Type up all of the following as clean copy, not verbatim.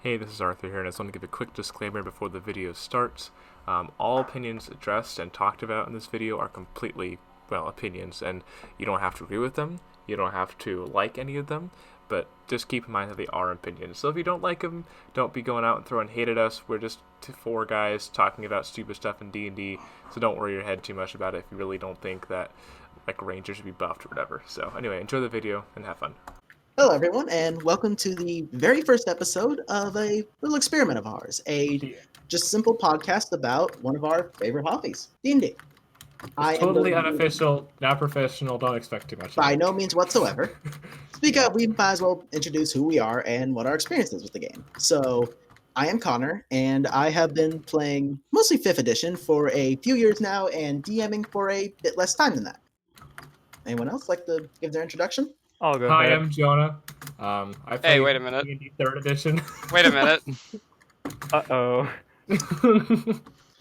Hey, this is Arthur here, and I just want to give a quick disclaimer before the video starts. All opinions addressed and talked about in this video are completely, opinions, and you don't have to agree with them, you don't have to like any of them, but just keep in mind that they are opinions. So if you don't like them, don't be going out and throwing hate at us. We're just four guys talking about stupid stuff in D&D, so don't worry your head too much about it if you really don't think that, Rangers should be buffed or whatever. So anyway, enjoy the video and have fun. Hello, everyone, and welcome to the very first episode of a little experiment of ours, just simple podcast about one of our favorite hobbies, D&D. Totally unofficial, not professional, don't expect too much. By no means whatsoever. Speak up, we might as well introduce who we are and what our experience is with the game. So, I am Connor, and I have been playing mostly 5th edition for a few years now and DMing for a bit less time than that. Anyone else like to give their introduction? I'll go Hi, ahead. I'm Jonah. Hey, wait a minute. D&D 3rd edition. Wait a minute. Uh-oh.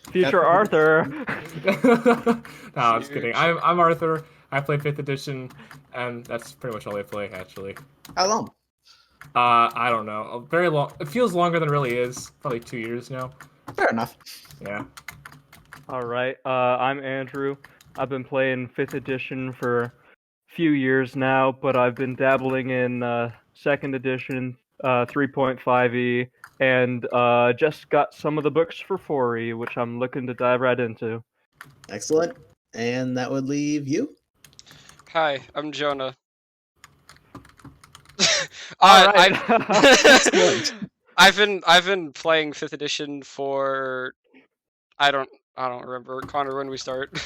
Future Arthur. No, I'm just kidding. I'm Arthur. I play 5th edition, and that's pretty much all I play, actually. How long? I don't know. Very long. It feels longer than it really is. Probably 2 years now. Fair enough. Yeah. All right. I'm Andrew. I've been playing 5th edition for a few years now, but I've been dabbling in 2nd edition, 3.5e, and just got some of the books for 4e, which I'm looking to dive right into. Excellent. And that would leave you? Hi, I'm Jonah. All right. I've been playing 5th edition for I don't remember. Connor, when we start?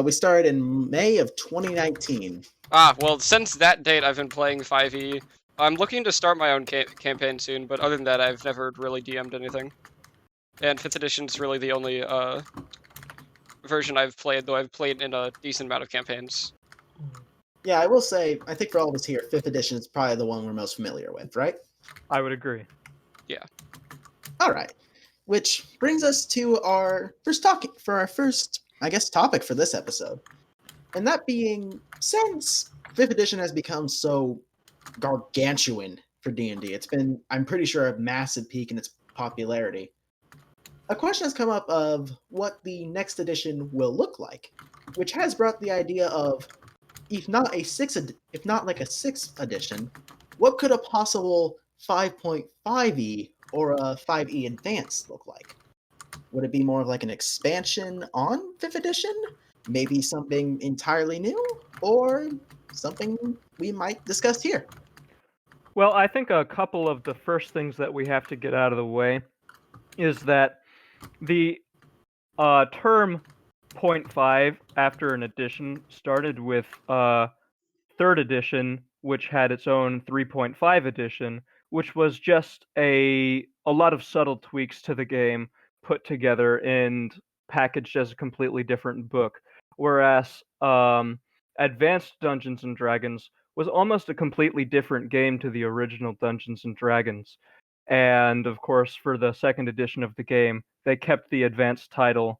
We started in May of 2019. Well, since that date, I've been playing 5e. I'm looking to start my own campaign soon, but other than that, I've never really DM'd anything. And 5th edition's really the only version I've played, though I've played in a decent amount of campaigns. Yeah, I will say, I think for all of us here, 5th edition is probably the one we're most familiar with, right? I would agree. Yeah. All right. Which brings us to our first topic for this episode. And that being, since 5th edition has become so gargantuan for D&D, it's been, I'm pretty sure, a massive peak in its popularity. A question has come up of what the next edition will look like, which has brought the idea of, if not like a 6th edition, what could a possible 5.5e or a 5e advanced look like? Would it be more of like an expansion on 5th edition? Maybe something entirely new? Or something we might discuss here? Well, I think a couple of the first things that we have to get out of the way is that the term 0.5 after an edition started with 3rd edition, which had its own 3.5 edition, which was just a lot of subtle tweaks to the game put together and packaged as a completely different book. Whereas Advanced Dungeons and Dragons was almost a completely different game to the original Dungeons and Dragons. And of course, for the 2nd edition of the game, they kept the advanced title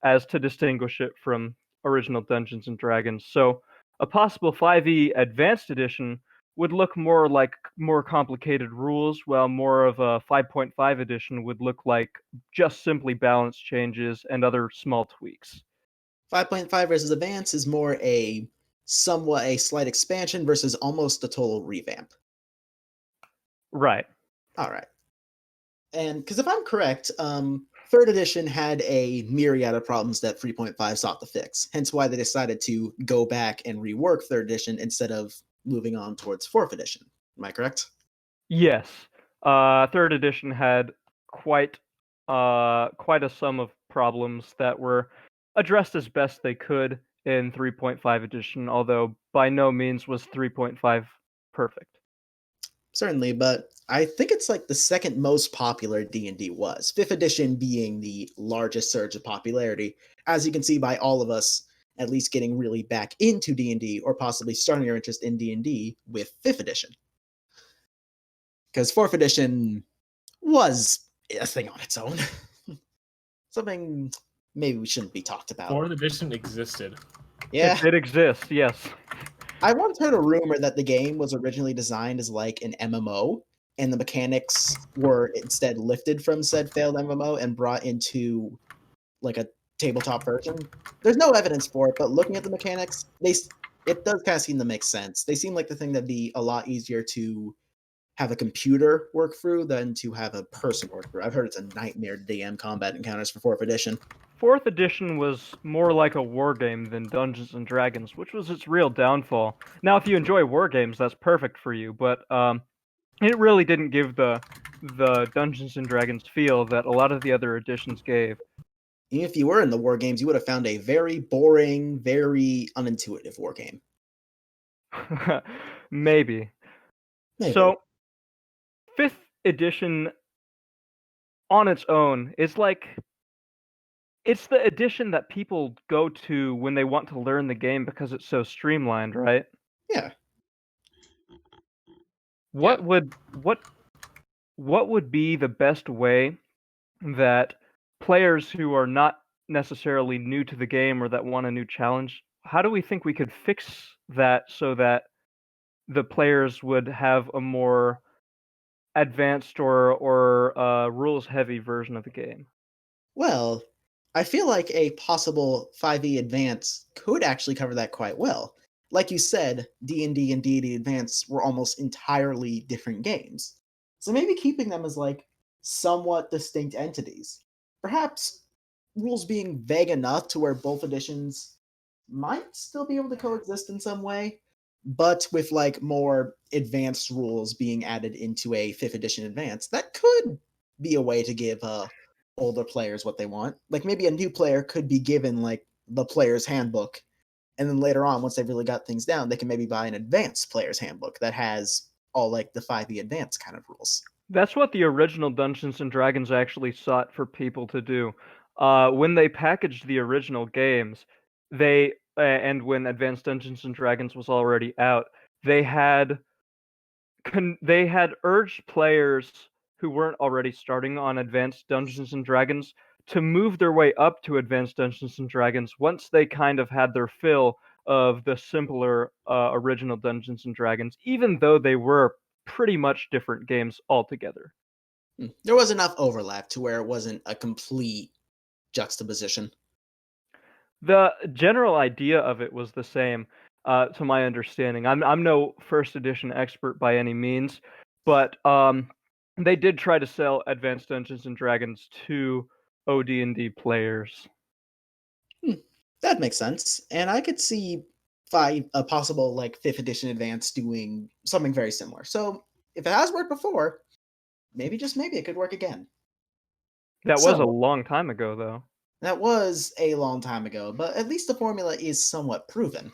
as to distinguish it from original Dungeons and Dragons. So a possible 5e advanced edition would look more like more complicated rules, while more of a 5.5 edition would look like just simply balance changes and other small tweaks. 5.5 versus advanced is more a slight expansion versus almost a total revamp. Right. All right. And because if I'm correct, 3rd edition had a myriad of problems that 3.5 sought to fix. Hence why they decided to go back and rework 3rd edition instead of moving on towards 4th edition. Am I correct? Yes. 3rd edition had quite a sum of problems that were addressed as best they could in 3.5 edition, although by no means was 3.5 perfect. Certainly, but I think it's like the second most popular D&D was. 5th edition being the largest surge of popularity, as you can see by all of us at least getting really back into D&D or possibly starting our interest in D&D with 5th edition. Because 4th edition was a thing on its own. Something maybe we shouldn't be talked about. 4th edition existed. Yeah. It exists, yes. I once heard a rumor that the game was originally designed as like an MMO, and the mechanics were instead lifted from said failed MMO and brought into like a tabletop version. There's no evidence for it, but looking at the mechanics, it does kind of seem to make sense. They seem like the thing that'd be a lot easier to have a computer work through than to have a person work through. I've heard it's a nightmare to DM combat encounters for 4th edition. 4th edition was more like a war game than Dungeons and Dragons, which was its real downfall. Now, if you enjoy war games, that's perfect for you, but it really didn't give the Dungeons and Dragons feel that a lot of the other editions gave. Even if you were in the war games, you would have found a very boring, very unintuitive war game. Maybe. So, 5th edition on its own is like, it's the edition that people go to when they want to learn the game because it's so streamlined, right? Yeah. What would be the best way that players who are not necessarily new to the game or that want a new challenge, how do we think we could fix that so that the players would have a more advanced or rules-heavy version of the game? Well, I feel like a possible 5e Advance could actually cover that quite well. Like you said, D&D and D&D Advance were almost entirely different games. So maybe keeping them as like somewhat distinct entities. Perhaps rules being vague enough to where both editions might still be able to coexist in some way, but with like more advanced rules being added into a 5th edition Advance. That could be a way to give older players what they want. Like maybe a new player could be given like the player's handbook, and then later on, once they've really got things down, they can maybe buy an advanced player's handbook that has all like the 5e Advance kind of rules. That's what the original Dungeons and Dragons actually sought for people to do. When they packaged the original games, and when Advanced Dungeons and Dragons was already out, they had urged players who weren't already starting on Advanced Dungeons and Dragons to move their way up to Advanced Dungeons and Dragons once they kind of had their fill of the simpler original Dungeons and Dragons, even though they were pretty much different games altogether. There was enough overlap to where it wasn't a complete juxtaposition. The general idea of it was the same, to my understanding. I'm no 1st edition expert by any means, but they did try to sell Advanced Dungeons and Dragons to OD&D players. That makes sense, and I could see a possible like 5th edition Advance doing something very similar. So if it has worked before, maybe just maybe it could work again. That was a long time ago, though. That was a long time ago, but at least the formula is somewhat proven.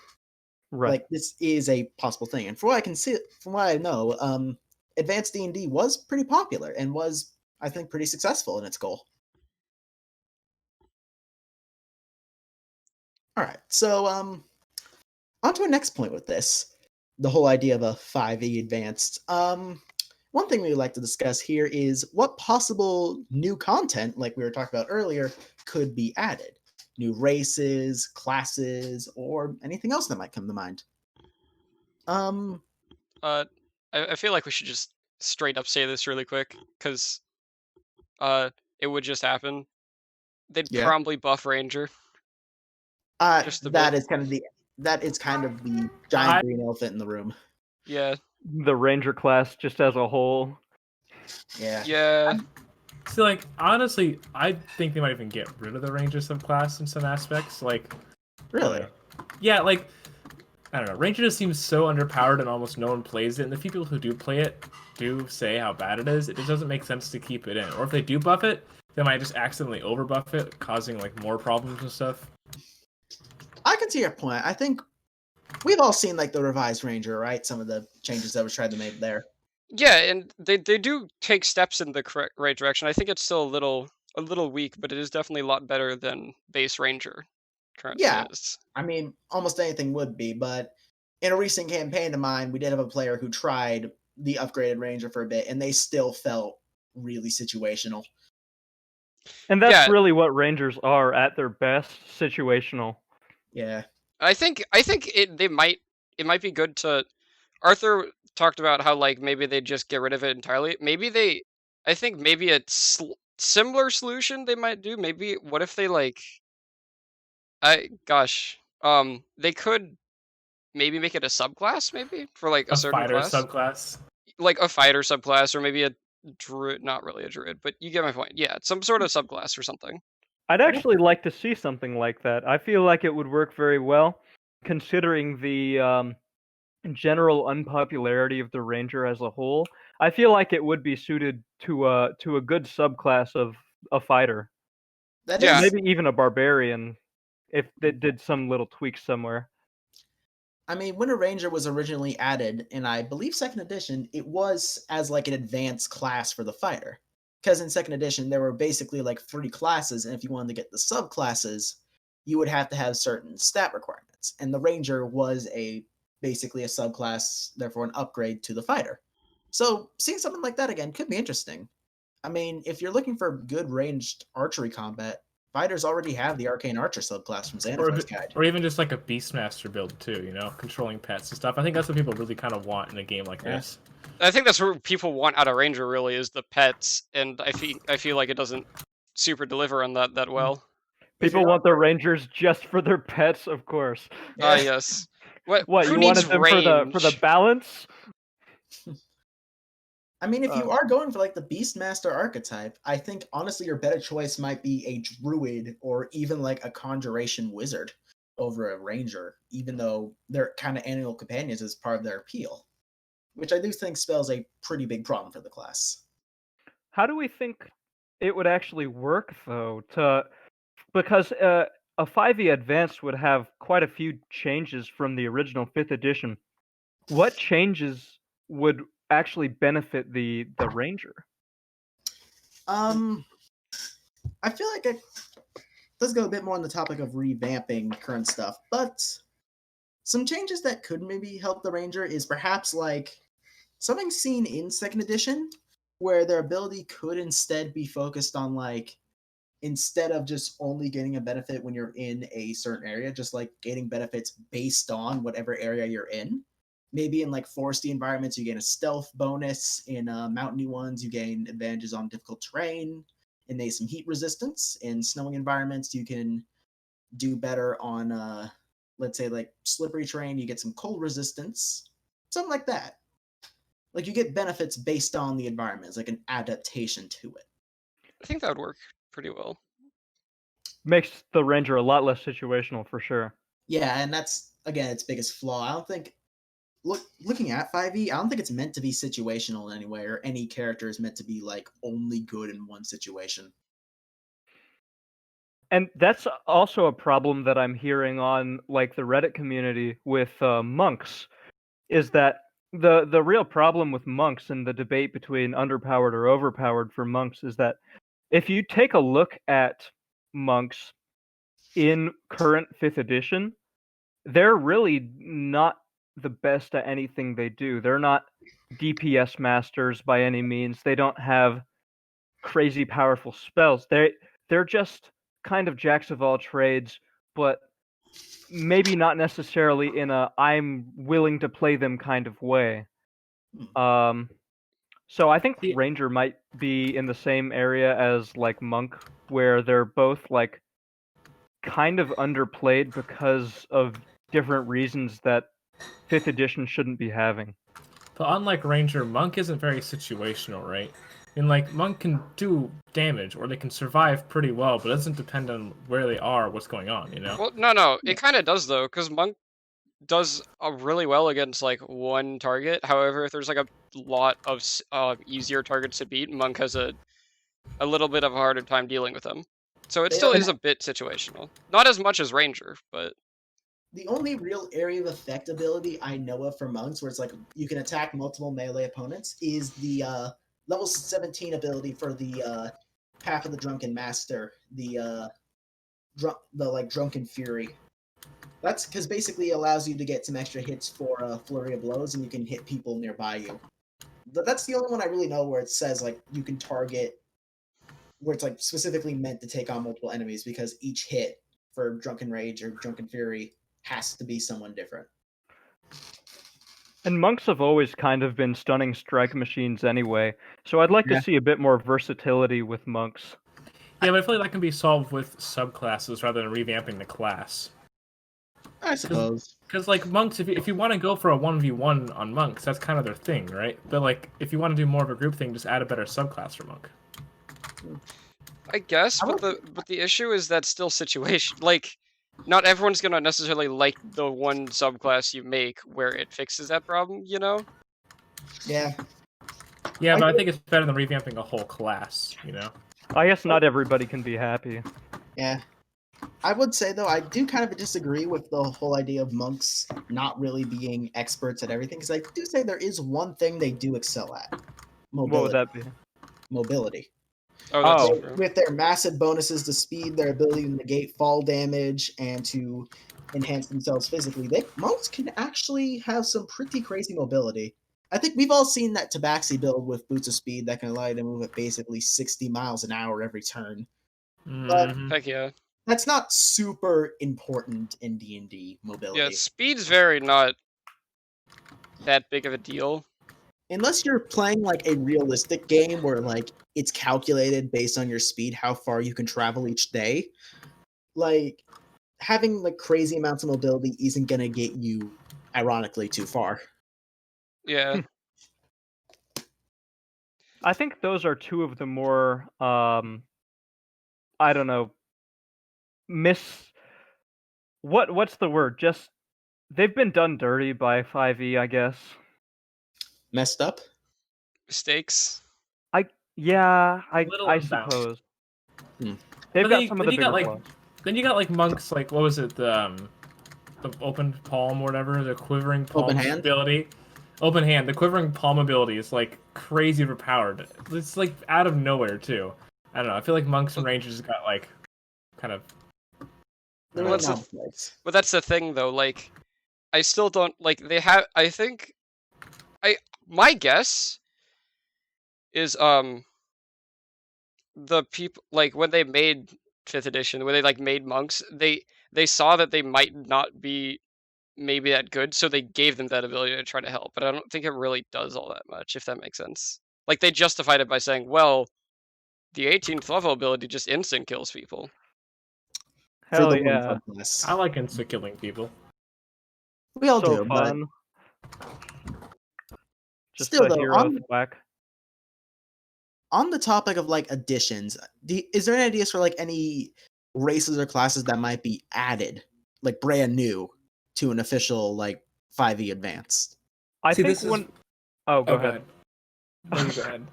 Right. Like this is a possible thing, and from what I can see, from what I know, Advanced D&D was pretty popular and was, I think, pretty successful in its goal. All right, so on to our next point with this, the whole idea of a 5e Advanced. One thing we would like to discuss here is what possible new content, like we were talking about earlier, could be added. New races, classes, or anything else that might come to mind. I feel like we should just straight up say this really quick, because it would just happen. They'd probably buff Ranger. That is kind of the giant green elephant in the room. Yeah. The Ranger class just as a whole. Yeah. Yeah. See, like, honestly, I think they might even get rid of the Ranger subclass in some aspects. Like, really? Yeah, like, I don't know. Ranger just seems so underpowered and almost no one plays it. And the few people who do play it do say how bad it is. It just doesn't make sense to keep it in. Or if they do buff it, they might just accidentally overbuff it, causing, like, more problems and stuff. I can see your point. I think we've all seen, like, the revised Ranger, right? Some of the changes that were tried to make there. Yeah, and they do take steps in the right direction. I think it's still a little weak, but it is definitely a lot better than base Ranger currently is. I mean, almost anything would be, but in a recent campaign of mine, we did have a player who tried the upgraded Ranger for a bit, and they still felt really situational. And that's really what Rangers are at their best, situational. Yeah. I think it might be good to Arthur talked about how like maybe they just get rid of it entirely. I think maybe a similar solution they might do. Maybe what if they like, they could maybe make it a subclass, maybe for like a certain fighter class, subclass. like a fighter subclass, or maybe a druid. Not really a druid, but you get my point. Yeah, some sort of subclass or something. I'd actually like to see something like that. I feel like it would work very well, considering the general unpopularity of the ranger as a whole. I feel like it would be suited to a good subclass of a fighter, That Yeah. is, maybe even a barbarian, if they did some little tweaks somewhere. I mean, when a ranger was originally added, in I believe second edition, it was as like an advanced class for the fighter. Because in second edition, there were basically like 3 classes, and if you wanted to get the subclasses, you would have to have certain stat requirements. And the ranger was basically a subclass, therefore an upgrade to the fighter. So seeing something like that again could be interesting. I mean, if you're looking for good ranged archery combat, fighters already have the arcane archer subclass from Xanathar's Guide. Or even just like a beastmaster build too, controlling pets and stuff. I think that's what people really kind of want in a game like this. I think that's what people want out of ranger, really, is the pets, and I feel like it doesn't super deliver on that well. People want their rangers just for their pets, of course. Yes. What you needs wanted them range? for the balance? I mean, if you are going for like the Beastmaster archetype, I think honestly your better choice might be a druid or even like a conjuration wizard over a ranger, even though they're kind of annual companions as part of their appeal, which I do think spells a pretty big problem for the class. How do we think it would actually work though? Because a 5e Advanced would have quite a few changes from the original 5th edition. What changes would actually benefit the ranger? I feel like it does go a bit more on the topic of revamping current stuff, but some changes that could maybe help the ranger is perhaps like something seen in second edition where their ability could instead be focused on like, instead of just only getting a benefit when you're in a certain area, just like getting benefits based on whatever area you're in. Maybe in like foresty environments, you gain a stealth bonus. In mountainy ones, you gain advantages on difficult terrain. And maybe some heat resistance. In snowing environments, you can do better on, let's say, like slippery terrain. You get some cold resistance, something like that. Like you get benefits based on the environment. It's like an adaptation to it. I think that would work pretty well. Makes the ranger a lot less situational for sure. Yeah, and that's again its biggest flaw. I don't think looking at 5e, I don't think it's meant to be situational in any way, or any character is meant to be like only good in one situation. And that's also a problem that I'm hearing on like the Reddit community with monks, is that the real problem with monks and the debate between underpowered or overpowered for monks is that if you take a look at monks in current 5th edition, they're really not the best at anything they do. They're not DPS masters by any means. They don't have crazy powerful spells. They're just kind of jacks of all trades, but maybe not necessarily in a I'm willing to play them kind of way. So I think ranger might be in the same area as like monk, where they're both like kind of underplayed because of different reasons that 5th edition shouldn't be having. But unlike ranger, monk isn't very situational, right? And like monk can do damage or they can survive pretty well, but it doesn't depend on where they are, what's going on, Well, no, it kind of does though, because monk does really well against like one target. However, if there's like a lot of easier targets to beat, monk has a little bit of a harder time dealing with them. So it still is a bit situational. Not as much as ranger, but the only real area of effect ability I know of for monks where it's like you can attack multiple melee opponents is the level 17 ability for the Path of the Drunken Master, the like Drunken Fury. That's because basically it allows you to get some extra hits for a flurry of blows, and you can hit people nearby you. That's the only one I really know where it says like you can target, where it's like specifically meant to take on multiple enemies, because each hit for Drunken Rage or Drunken Fury has to be someone different. And monks have always kind of been stunning strike machines anyway, so I'd like Yeah. to see a bit more versatility with monks. Yeah, but I feel like that can be solved with subclasses rather than revamping the class. I suppose. Because like monks, if you want to go for a 1v1 on monks, that's kind of their thing, right? But like if you want to do more of a group thing, just add a better subclass for monk. I guess, but the issue is that still situation. Like, not everyone's gonna necessarily like the one subclass you make where it fixes that problem, you know? Yeah. Yeah, but I think it's better than revamping a whole class, you know? I guess not everybody can be happy. Yeah. I would say, though, I do kind of disagree with the whole idea of monks not really being experts at everything, because I do say there is one thing they do excel at. Mobility. What would that be? Mobility. Oh, that's Oh. true. With their massive bonuses to speed, their ability to negate fall damage, and to enhance themselves physically, monks can actually have some pretty crazy mobility. I think we've all seen that Tabaxi build with boots of speed that can allow you to move at basically 60 miles an hour every turn. Mhm. Heck yeah. That's not super important in D&D mobility. Yeah, speed's very not that big of a deal. Unless you're playing like a realistic game where like it's calculated based on your speed, how far you can travel each day. Like having like crazy amounts of mobility isn't gonna get you, ironically, too far. Yeah. I think those are two of the more, I don't know, what's the word? Just, they've been done dirty by 5e, I guess. Messed up. Mistakes. Yeah, little I unbalanced. suppose. Hmm. They've But got then some of you the got, bigger like, flaws. Then you got like monks, like what was it, the open palm or whatever, the quivering palm Open hand? ability. Open hand, the quivering palm ability is like crazy overpowered. It's like out of nowhere too. I don't know. I feel like monks and rangers got like kind of. They're Well, in that's an odd place. But that's the thing, though. Like, I still don't like. They have. I think. My guess is the people, like, when they made 5th edition, when they like made monks, they saw that they might not be maybe that good, so they gave them that ability to try to help. But I don't think it really does all that much, if that makes sense. Like, they justified it by saying, well, the 18th level ability just instant kills people. For Hell the one yeah. subclass. I like insta killing people. We all So do, but fun. Just still, a though, hero whack. on the topic of like additions, is there any ideas for like any races or classes that might be added, like brand new, to an official like 5e advanced? I See, think this is- when... Oh, go ahead. No, you go ahead.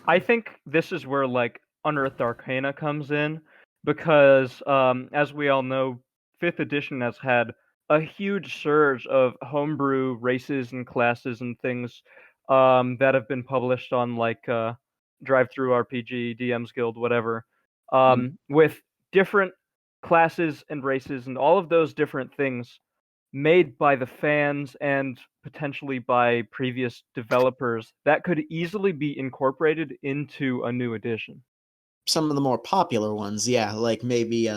I think this is where like Unearthed Arcana comes in, because as we all know, 5th edition has had a huge surge of homebrew races and classes and things that have been published on like Drive Through RPG, DM's Guild, whatever, with different classes and races and all of those different things made by the fans and potentially by previous developers that could easily be incorporated into a new edition. Some of the more popular ones, yeah, like maybe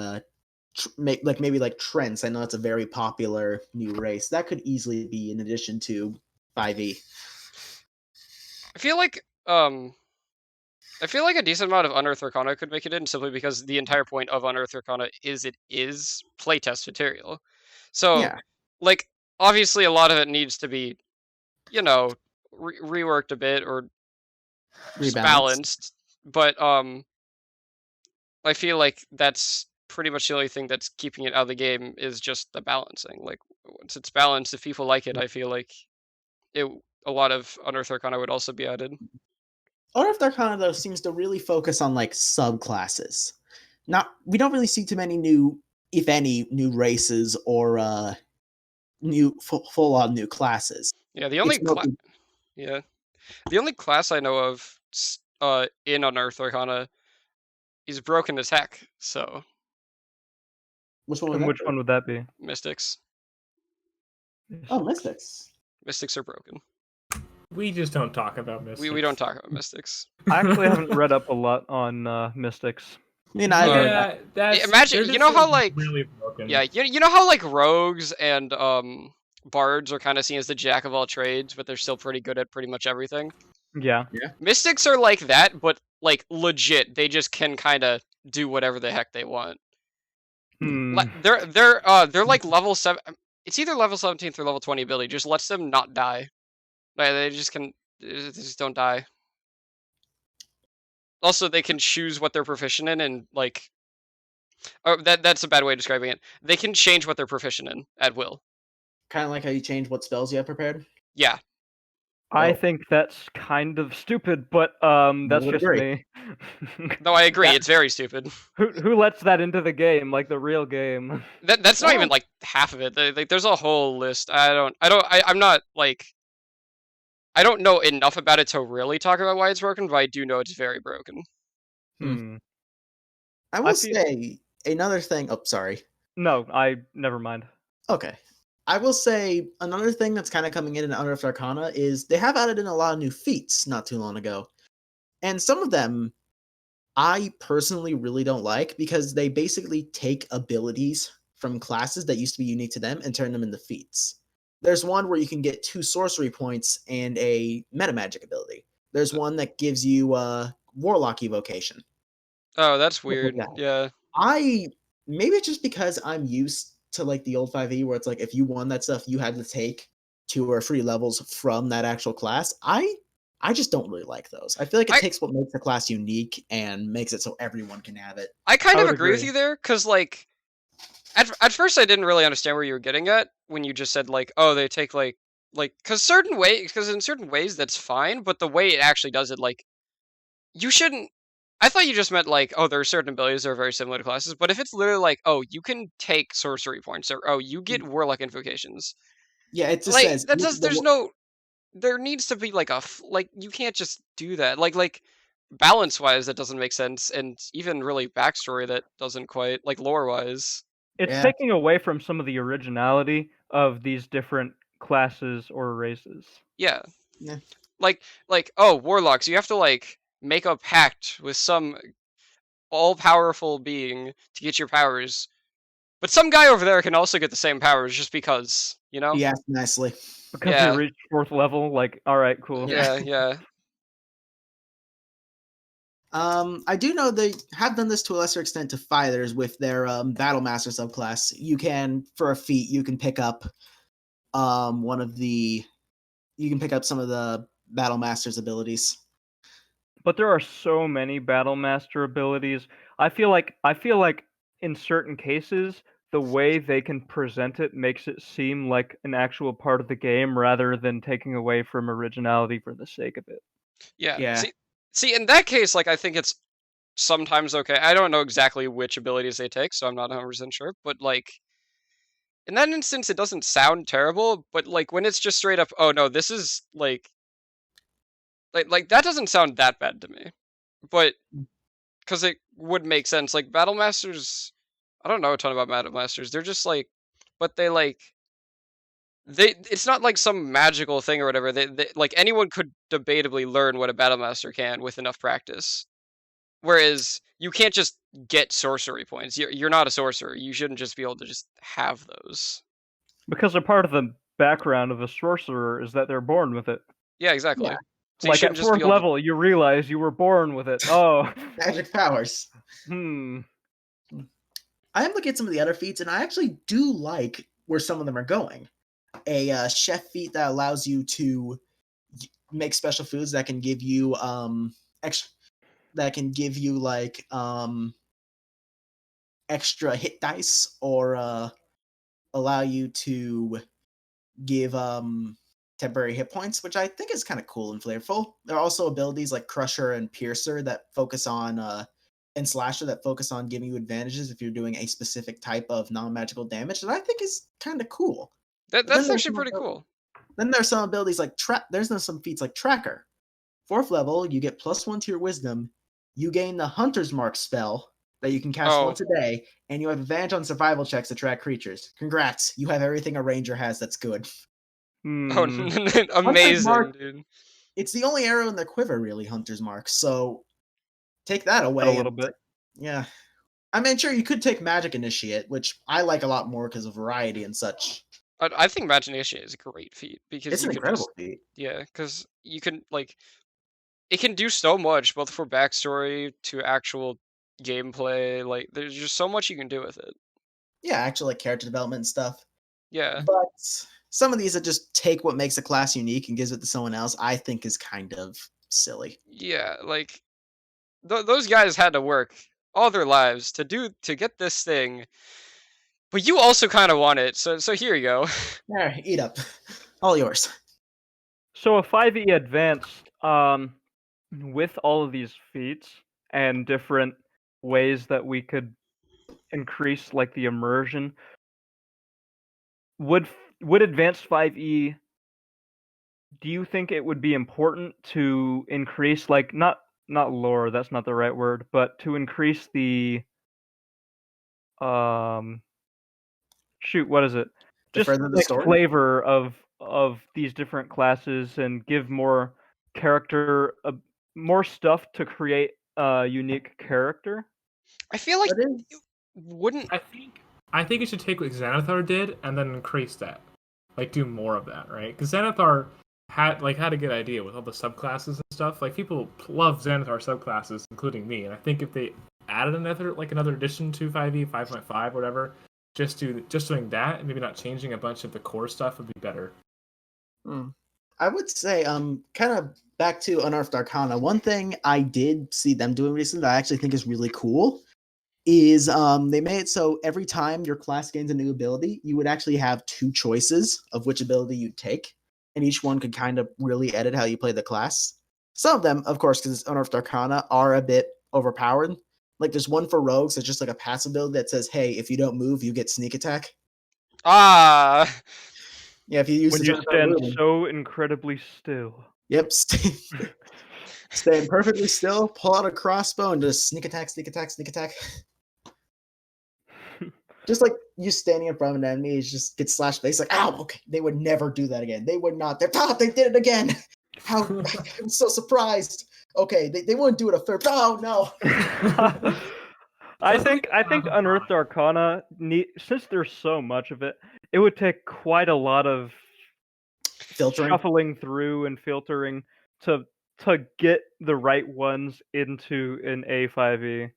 maybe like Trents. I know it's a very popular new race that could easily be in addition to 5e. I feel like a decent amount of Unearthed Arcana could make it in, simply because the entire point of Unearthed Arcana is it is playtest material. So, Yeah. like, obviously a lot of it needs to be, you know, reworked a bit or just Rebalanced. balanced. But I feel like that's pretty much the only thing that's keeping it out of the game is just the balancing. Like, once it's balanced, if people like it, I feel like a lot of Unearthed Arcana would also be added. Unearthed Arcana though seems to really focus on like subclasses. We don't really see too many new, if any, new races or new full on new classes. Yeah, the only It's mostly- the only class I know of in Unearthed Arcana is broken as heck. So Which one? And which one would that be? Mystics Oh, Mystics. are broken. We just don't talk about Mystics. We don't talk about Mystics. I actually haven't read up a lot on Mystics. I mean, I've heard Yeah, that's, Imagine- they're you just, know how, like- really broken. Yeah, you know how like rogues and bards are kind of seen as the jack of all trades, but they're still pretty good at pretty much everything. Yeah. Mystics are like that, but like legit, they just can kind of do whatever the heck they want. They're like level 7. It's either level 17th or level 20 ability. Just lets them not die. Like, they just don't die. Also, they can choose what they're proficient in, and like, that's a bad way of describing it. They can change what they're proficient in at will. Kind of like how you change what spells you have prepared. Yeah. I think that's kind of stupid, but that's just me. No, I agree. It's very stupid. Who lets that into the game, like the real game? That's not even like half of it. Like, there's a whole list. I'm not like, I don't know enough about it to really talk about why it's broken, but I do know it's very broken. I will say another thing. Oh, sorry. No, never mind. Okay. I will say another thing that's kind of coming in Underused Arcana is they have added in a lot of new feats not too long ago. And some of them I personally really don't like because they basically take abilities from classes that used to be unique to them and turn them into feats. There's one where you can get 2 sorcery points and a meta magic ability. There's one that gives you Warlock evocation. Oh, that's weird. Yeah. Maybe it's just because I'm used to like the old 5e where it's like if you won that stuff, you had to take 2 or 3 levels from that actual class. I just don't really like those. I feel like it takes what makes the class unique and makes it so everyone can have it. I kind of agree with you there, because like at first I didn't really understand where you were getting at when you just said like, oh, they take like because in certain ways that's fine, but the way it actually does it, like, you shouldn't. I thought you just meant like, oh, there are certain abilities that are very similar to classes, but if it's literally like, oh, you can take sorcery points, or oh, you get Warlock invocations. Yeah, it just like, says there needs to be like you can't just do that. Like balance wise, that doesn't make sense, and even really backstory that doesn't quite, like, lore wise. It's taking away from some of the originality of these different classes or races. Yeah. Like oh, warlocks, you have to like make a pact with some all-powerful being to get your powers, but some guy over there can also get the same powers just because, you know? Yes, nicely. Because you reached 4th level, like, alright, cool. Yeah. I do know they have done this to a lesser extent to fighters with their Battle Master subclass. You can, for a feat, you can pick up some of the Battle Master's abilities. But there are so many Battle Master abilities. I feel like in certain cases, the way they can present it makes it seem like an actual part of the game rather than taking away from originality for the sake of it. Yeah. See, in that case, like, I think it's sometimes okay. I don't know exactly which abilities they take, so I'm not 100% sure, but like, in that instance, it doesn't sound terrible, but like when it's just straight up, oh no, this is like that doesn't sound that bad to me. But because it would make sense. Like, Battle Masters, I don't know a ton about Battle Masters. They're just like, but it's not like some magical thing or whatever. They like, anyone could debatably learn what a Battle Master can with enough practice. Whereas you can't just get sorcery points. You're not a sorcerer. You shouldn't just be able to just have those. Because a part of the background of a sorcerer is that they're born with it. Yeah, exactly. Yeah. So like, at 4th level, you realize you were born with it. Oh. Magic powers. I am looking at some of the other feats, and I actually do like where some of them are going. A chef feat that allows you to make special foods that can give you extra hit dice, or allow you to give temporary hit points, which I think is kind of cool and flavorful. There are also abilities like Crusher and Piercer that focus on and Slasher that focus on giving you advantages if you're doing a specific type of non-magical damage, that I think is kind of cool. That's actually pretty cool. Then there's some abilities like there's some feats like Tracker. 4th level, you get +1 to your Wisdom. You gain the Hunter's Mark spell that you can cast once a day, and you have advantage on survival checks to track creatures. Congrats, you have everything a ranger has that's good. Oh, amazing, Mark, dude. It's the only arrow in the quiver, really, Hunter's Mark. So take that away. A little bit. Yeah. I mean, sure, you could take Magic Initiate, which I like a lot more because of variety and such. I think Imagination is a great feat because It's you an can incredible just feat. because you can like it can do so much both for backstory to actual gameplay. Like there's just so much you can do with it. Yeah, actual like character development and stuff. Yeah, But some of these that just take what makes a class unique and gives it to someone else, I think is kind of silly. yeah. Like those guys had to work all their lives to get this thing, but you also kind of want it. So here you go. There, eat up. All yours. So a 5e advanced, with all of these feats and different ways that we could increase like the immersion, would advanced 5e, do you think it would be important to increase like not lore, that's not the right word, but to increase the shoot, what is it? To Just further the like story? flavor of these different classes and give more character, more stuff to create a unique character. I feel like That it is wouldn't. I think it should take what Xanathar did and then increase that, like do more of that, right? Because Xanathar had a good idea with all the subclasses and stuff. Like people love Xanathar subclasses, including me. And I think if they added another addition to 5e 5.5 whatever, just doing that and maybe not changing a bunch of the core stuff would be better. I would say, kind of back to Unearthed Arcana. One thing I did see them doing recently that I actually think is really cool is they made it so every time your class gains a new ability, you would actually have two choices of which ability you'd take, and each one could kind of really edit how you play the class. Some of them, of course, because it's Unearthed Arcana, are a bit overpowered. Like there's one for rogues that's just like a passive ability that says, "Hey, if you don't move, you get sneak attack." Ah, Yeah, if you use When the you turn without stand moving. so incredibly still. Yep, stand perfectly still, pull out a crossbow, and just sneak attack, sneak attack, sneak attack. Just like you standing in front of an enemy, you just get slashed face like, ow, okay. They would never do that again. They would not. They did it again. How I'm so surprised. Okay, they wouldn't do it a third. Oh no. I think Unearthed Arcana, since there's so much of it, it would take quite a lot of Filtering. shuffling through and filtering to get the right ones into an A5e.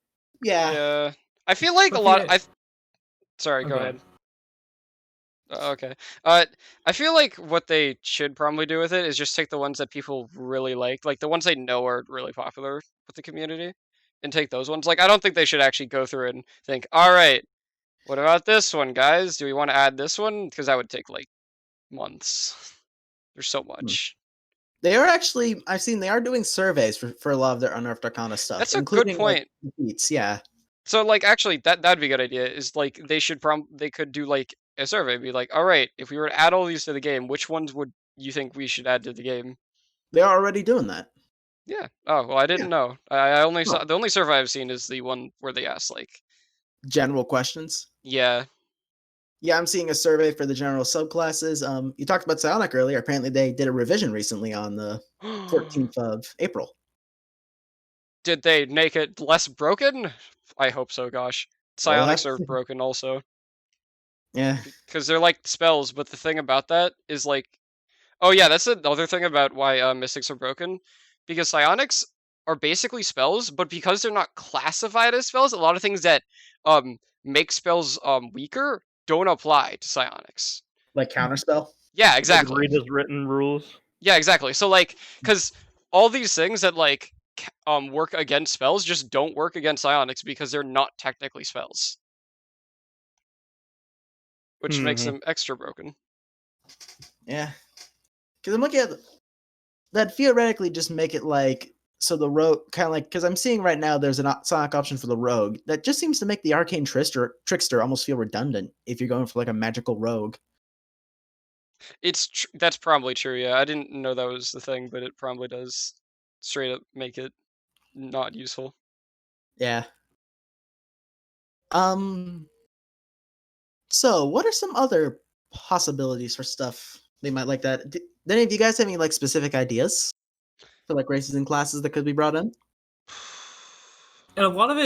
Yeah. yeah. I feel like a lot. Sorry, go ahead. Okay. I feel like what they should probably do with it is just take the ones that people really like the ones they know are really popular with the community, and take those ones. Like, I don't think they should actually go through and think, all right, what about this one, guys? Do we want to add this one? Because that would take like months. There's so much. They are actually, I've seen they are doing surveys for a lot of their Unearthed Arcana stuff. That's a including, good point. Like, Feats, yeah. So, like, actually, that'd be a good idea. Is like they could do like a survey, be like, all right, if we were to add all these to the game, which ones would you think we should add to the game? They're already doing that. Yeah. Oh well, I didn't know. I only saw Oh. the only survey I've seen is the one where they ask like, General questions. yeah, Yeah, I'm seeing a survey for the general subclasses. You talked about Psionic earlier. Apparently, they did a revision recently on the 14th of April. did they make it less broken? I hope so. Gosh, Well, psionics are broken also Yeah. because they're like spells. But the thing about that is like, oh yeah, that's another thing about why mystics are broken, because psionics are basically spells, but because they're not classified as spells, a lot of things that make spells weaker don't apply to psionics. Like counterspell. Yeah, exactly. Read as written rules. Yeah, exactly. So like, because all these things that like work against spells just don't work against psionics because they're not technically spells, which makes them extra broken. Yeah. Because I'm looking at that theoretically just make it like, so the rogue, kind of like, because I'm seeing right now there's an Sonic option for the rogue that just seems to make the arcane trickster almost feel redundant if you're going for like a magical rogue. That's probably true. Yeah, I didn't know that was the thing, but it probably does straight up make it not useful. Yeah. So what are some other possibilities for stuff they might like that? Did any of you guys have any like specific ideas for like races and classes that could be brought in? And a lot of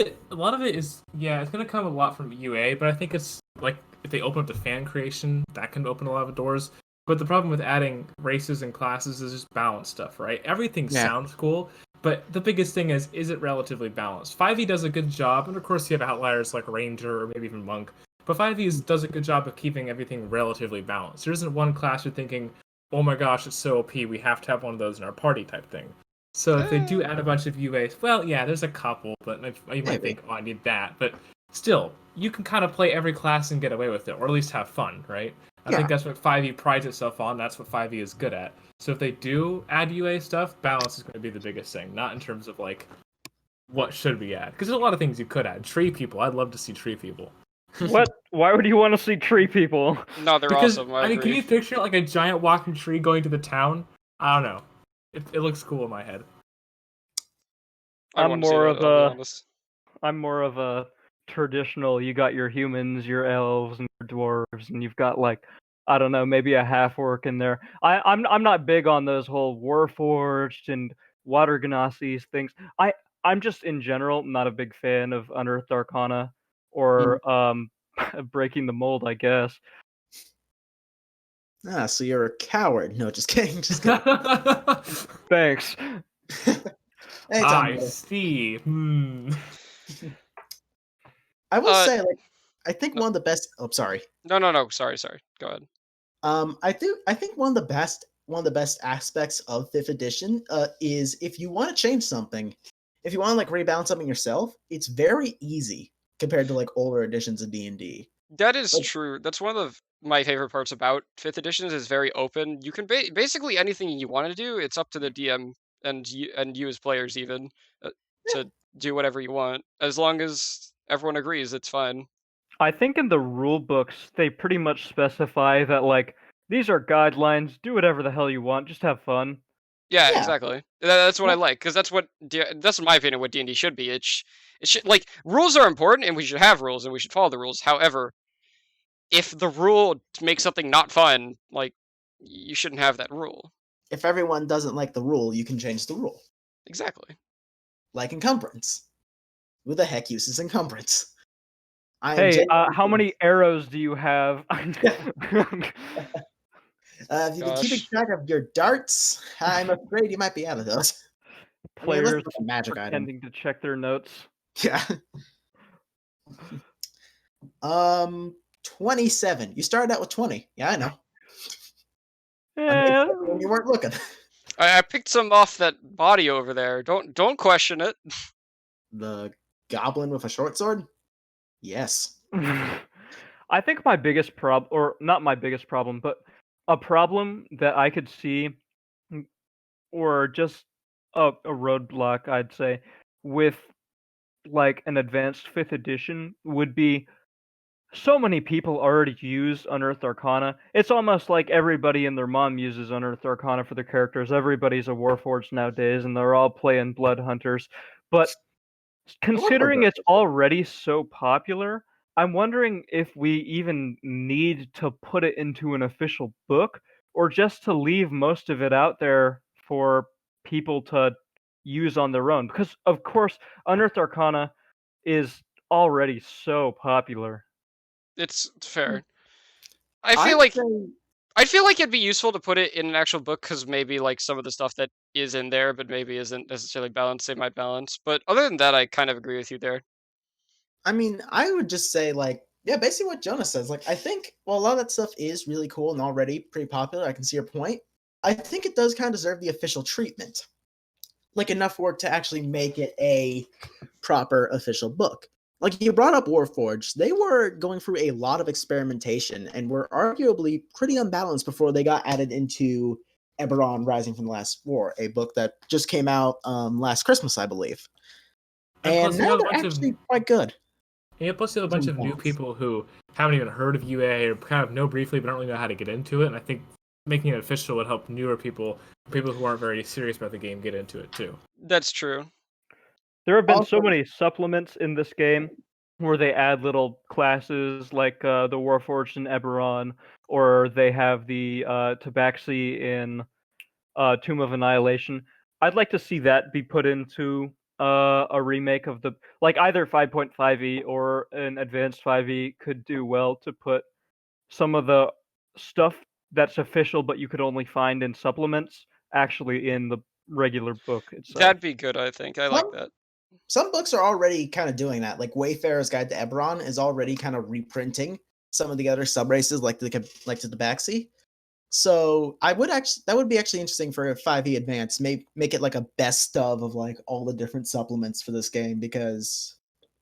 it is, yeah, it's gonna come a lot from UA, but I think it's like if they open up to fan creation, that can open a lot of doors. But the problem with adding races and classes is just balance stuff, right? Everything sounds cool, but the biggest thing is it relatively balanced? 5e does a good job, and of course you have outliers like Ranger or maybe even Monk, but 5e does a good job of keeping everything relatively balanced. There isn't one class you're thinking, oh my gosh, it's so OP, we have to have one of those in our party type thing. So if they do add a bunch of UAs, well, yeah, there's a couple, but you might think, oh, I need that. But still, you can kind of play every class and get away with it, or at least have fun, right? I think that's what 5e prides itself on. That's what 5e is good at. So if they do add UA stuff, balance is going to be the biggest thing, not in terms of, like, what should we add? Because there's a lot of things you could add. Tree people, I'd love to see tree people. What? Why would you want to see tree people? No, they're awesome. I mean, agree. can you picture like a giant walking tree going to the town? I don't know. It looks cool in my head. I'm more of a traditional. You got your humans, your elves, and your dwarves, and you've got like, I don't know, maybe a half orc in there. I'm not big on those whole Warforged and Water Gnassies things. I'm just in general not a big fan of Unearthed Arcana or breaking the mold, I guess. Ah, so you're a coward. No, just kidding. Just kidding. Thanks. I see. I will say, like, I think one of the best. Oh, sorry. No. Sorry. Go ahead. I think one of the best aspects of 5th edition is if you want to change something, if you want to like rebalance something yourself, it's very easy compared to like older editions of D&D. That is true. That's one of my favorite parts about 5th editions is very open. You can basically anything you want to do. It's up to the DM and you as players even to do whatever you want. As long as everyone agrees, it's fine. I think in the rule books they pretty much specify that like these are guidelines. Do whatever the hell you want. Just have fun. Yeah. Exactly. That's what I like because that's in my opinion what D&D should be. It should like rules are important and we should have rules and we should follow the rules. However, if the rule makes something not fun, like you shouldn't have that rule. If everyone doesn't like the rule, you can change the rule. Exactly. Like encumbrance. Who the heck uses encumbrance? Hey, how many arrows do you have? If you've been keeping track of your darts, I'm afraid you might be out of those. Players a magic pretending item. to check their notes. Yeah. 27. You started out with 20. Yeah, I know. Yeah. When you weren't looking. I picked some off that body over there. Don't question it. The goblin with a short sword? Yes. I think my biggest problem, or not my biggest problem, but a problem that I could see, or just a roadblock, I'd say, with like an advanced 5th edition would be so many people already use Unearthed Arcana. It's almost like everybody and their mom uses Unearthed Arcana for their characters. Everybody's a Warforged nowadays, and they're all playing Blood Hunters. But considering it's already so popular, I'm wondering if we even need to put it into an official book, or just to leave most of it out there for people to use on their own. Because, of course, Unearthed Arcana is already so popular. It's fair. I feel like it'd be useful to put it in an actual book because maybe like some of the stuff that is in there, but maybe isn't necessarily balanced, they might balance. But other than that, I kind of agree with you there. I mean, I would just say like, yeah, basically what Jonas says. Like, I think a lot of that stuff is really cool and already pretty popular. I can see your point. I think it does kind of deserve the official treatment, like enough work to actually make it a proper official book. Like you brought up Warforged, they were going through a lot of experimentation and were arguably pretty unbalanced before they got added into Eberron Rising from the Last War, a book that just came out last Christmas, I believe. And now they're actually quite good. Yeah, plus you have a bunch of new people who haven't even heard of UA or kind of know briefly but don't really know how to get into it, and I think making it official would help newer people who aren't very serious about the game, get into it too. That's true. There have been so many supplements in this game where they add little classes like the Warforged in Eberron, or they have the Tabaxi in Tomb of Annihilation. I'd like to see that be put into a remake of the like either 5.5e or an advanced 5e could do well to put some of the stuff that's official but you could only find in supplements actually in the regular book itself. That'd be good, I think. I like that. Some books are already kind of doing that. Like Wayfarer's Guide to Eberron is already kind of reprinting some of the other sub races, like to the Tabaxi. So that would be actually interesting for a 5e Advance. Make it like a best of like all the different supplements for this game, because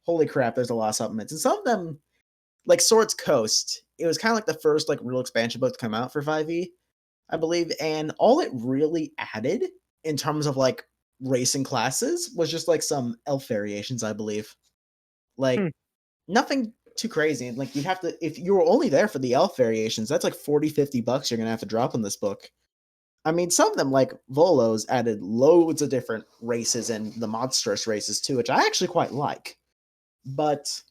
holy crap, there's a lot of supplements, and some of them, like Swords Coast, it was kind of like the first like real expansion book to come out for 5e, I believe, and all it really added in terms of like racing classes was just like some elf variations, I believe. Like nothing too crazy. And like you'd have to, if you were only there for the elf variations, that's like $40-$50 you're gonna have to drop on this book. I mean, some of them, like Volos, added loads of different races and the monstrous races too, which I actually quite like. But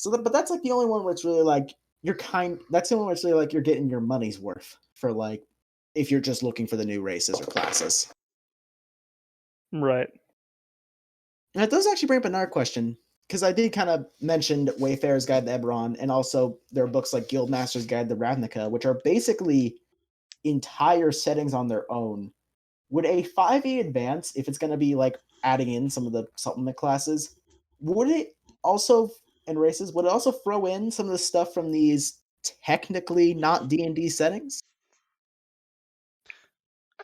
that's like the only one where it's really like that's the only one where it's really like you're getting your money's worth for like if you're just looking for the new races or classes. Right. And it does actually bring up another question, because I did kind of mention Wayfarer's Guide to Eberron, and also there are books like Guildmaster's Guide to Ravnica, which are basically entire settings on their own. Would a 5e Advance, if it's going to be like adding in some of the supplement classes, would it also, and races, would it also throw in some of the stuff from these technically not D&D settings?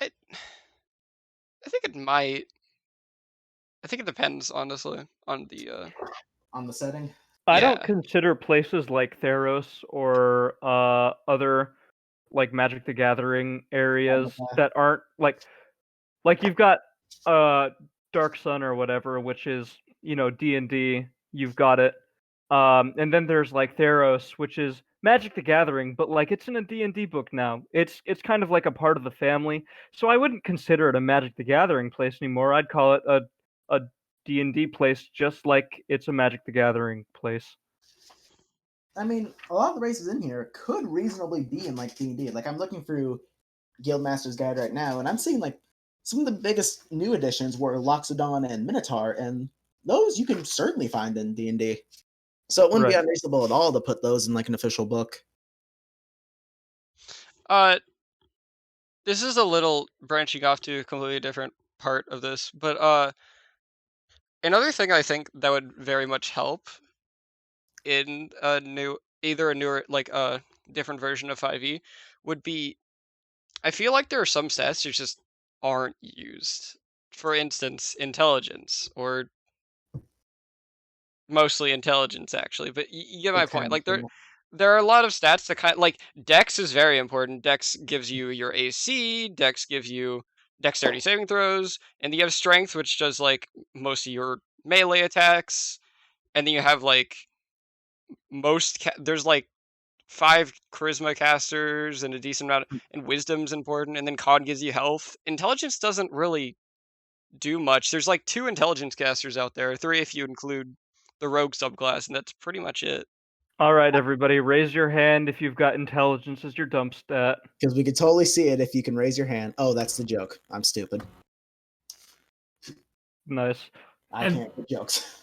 I think it might. I think it depends, honestly, on the setting. I don't consider places like Theros or other like Magic the Gathering areas that aren't like you've got Dark Sun or whatever, which is, you know, D&D, you've got it. And then there's like Theros, which is Magic the Gathering, but like it's in a D&D book now. It's kind of like a part of the family. So I wouldn't consider it a Magic the Gathering place anymore. I'd call it a D&D place, just like it's a Magic the Gathering place. I mean, a lot of the races in here could reasonably be in like D&D. Like I'm looking through Guildmaster's Guide right now, and I'm seeing like some of the biggest new additions were Loxodon and Minotaur, and those you can certainly find in D&D. So it wouldn't be unreasonable at all to put those in like an official book. This is a little branching off to a completely different part of this, but another thing I think that would very much help in a newer, like a different version of 5e would be, I feel like there are some stats that just aren't used. For instance, intelligence, or mostly intelligence actually, but you get my point. Like there are a lot of stats that kind of, like Dex is very important. Dex gives you your AC, Dex gives you dexterity saving throws, and then you have strength, which does like most of your melee attacks, and then you have like there's like 5 charisma casters and a decent amount and wisdom's important, and then con gives you health. Intelligence doesn't really do much. There's like 2 intelligence casters out there, 3 if you include the rogue subclass, and that's pretty much it. All right, everybody, raise your hand if you've got intelligence as your dump stat. Because we could totally see it if you can raise your hand. Oh, that's the joke. I'm stupid. Nice. I can't get jokes.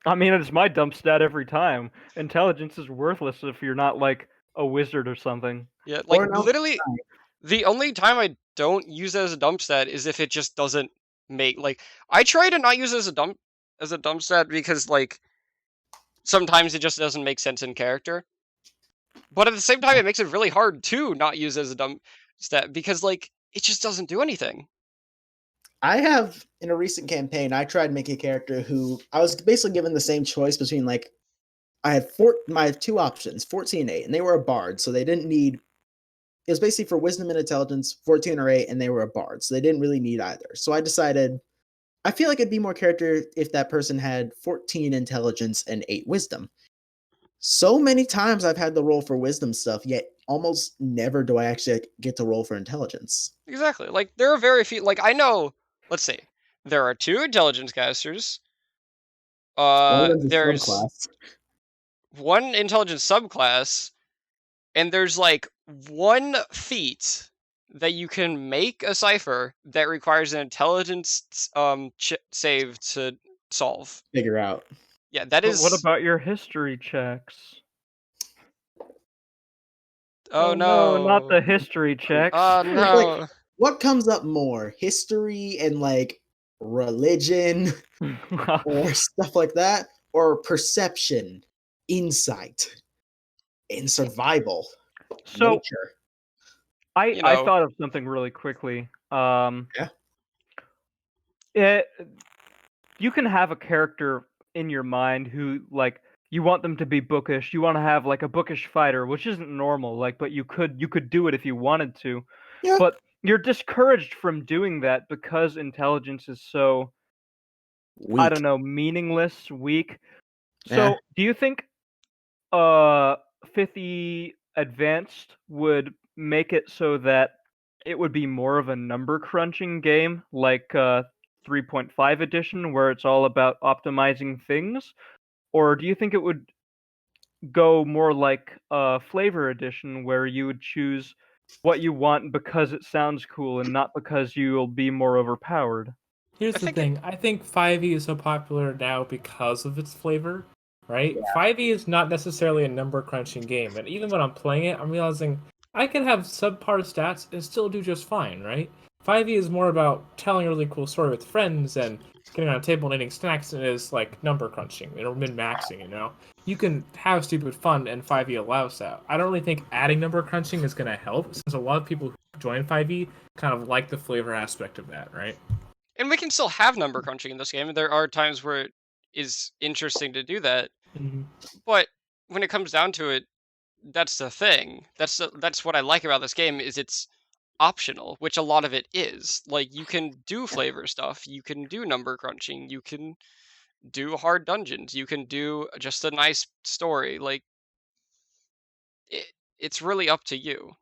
I mean, it's my dump stat every time. Intelligence is worthless if you're not like a wizard or something. Yeah, like literally, the only time I don't use it as a dump stat is if it just doesn't make, like, I try to not use it as a dump stat because like sometimes it just doesn't make sense in character. But at the same time, it makes it really hard to not use it as a dump stat because like it just doesn't do anything. I have, in a recent campaign, I tried making a character who I was basically given the same choice between like I had 2 options, 14 and 8, and they were a bard, so they didn't need. It was basically for wisdom and intelligence, 14 or 8, and they were a bard, so they didn't really need either. So I decided, I feel like it'd be more character if that person had 14 intelligence and 8 wisdom. So many times I've had to roll for wisdom stuff, yet almost never do I actually get to roll for intelligence. Exactly. Like there are very few. Like I know. Let's see. There are 2 intelligence casters. There's 1 intelligence subclass, and there's like 1 feat that you can make a cipher that requires an intelligence save to solve. Figure out. Yeah, that is. But what about your history checks? Oh no, not the no. history checks. Oh no. What comes up more, history and like religion or stuff like that, or perception, insight, and survival, So nature? I You I know, thought of something really quickly. Yeah. It, you can have a character in your mind who like you want them to be bookish. You want to have like a bookish fighter, which isn't normal. Like, but you could do it if you wanted to. Yeah. But you're discouraged from doing that because intelligence is so, I don't Weak. know, meaningless, weak. Yeah. So, do you think uh 50 advanced would make it so that it would be more of a number crunching game like 3.5 edition where it's all about optimizing things, or do you think it would go more like flavor edition where you would choose what you want because it sounds cool and not because you'll be more overpowered? Here's I the think it, thing. I think 5e is so popular now because of its flavor, right? 5e is not necessarily a number crunching game, and even when I'm playing it, I'm realizing I can have subpar stats and still do just fine, right? 5e is more about telling a really cool story with friends and getting on a table and eating snacks than it is like number crunching or min maxing, you know? You can have stupid fun and 5e allows that. I don't really think adding number crunching is going to help since a lot of people who join 5e kind of like the flavor aspect of that, right? and we can still have number crunching in this game, and there are times where it is interesting to do that. But when it comes down to it, that's the thing. That's what I like about this game is it's optional, which a lot of it is. Like you can do flavor stuff, you can do number crunching, you can do hard dungeons, you can do just a nice story. Like it, it's really up to you.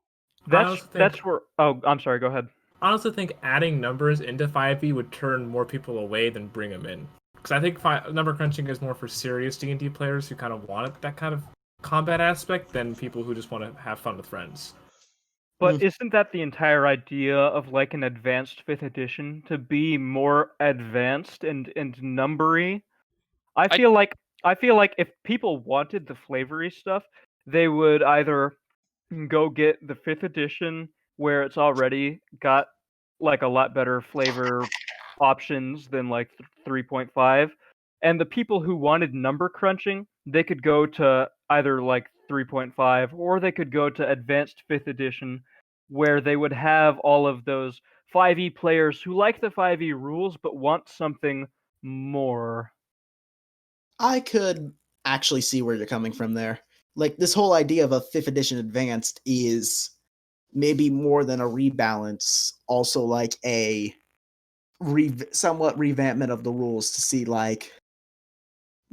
I also think That's where, oh, I'm sorry, go ahead. I also think adding numbers into 5e would turn more people away than bring them in. Because I think number crunching is more for serious D&D players who kind of want that kind of combat aspect than people who just want to have fun with friends. But Mm. isn't that the entire idea of like an advanced 5th edition to be more advanced and numbery? I I feel like I feel like if people wanted the flavory stuff, they would either go get the 5th edition where it's already got like a lot better flavor options than like 3.5, and the people who wanted number crunching, they could go to either like 3.5 or they could go to advanced 5th edition where they would have all of those 5e players who like the 5e rules but want something more. I could actually see where you're coming from there. Like this whole idea of a 5th edition advanced is maybe more than a rebalance, also like a somewhat revampment of the rules to see like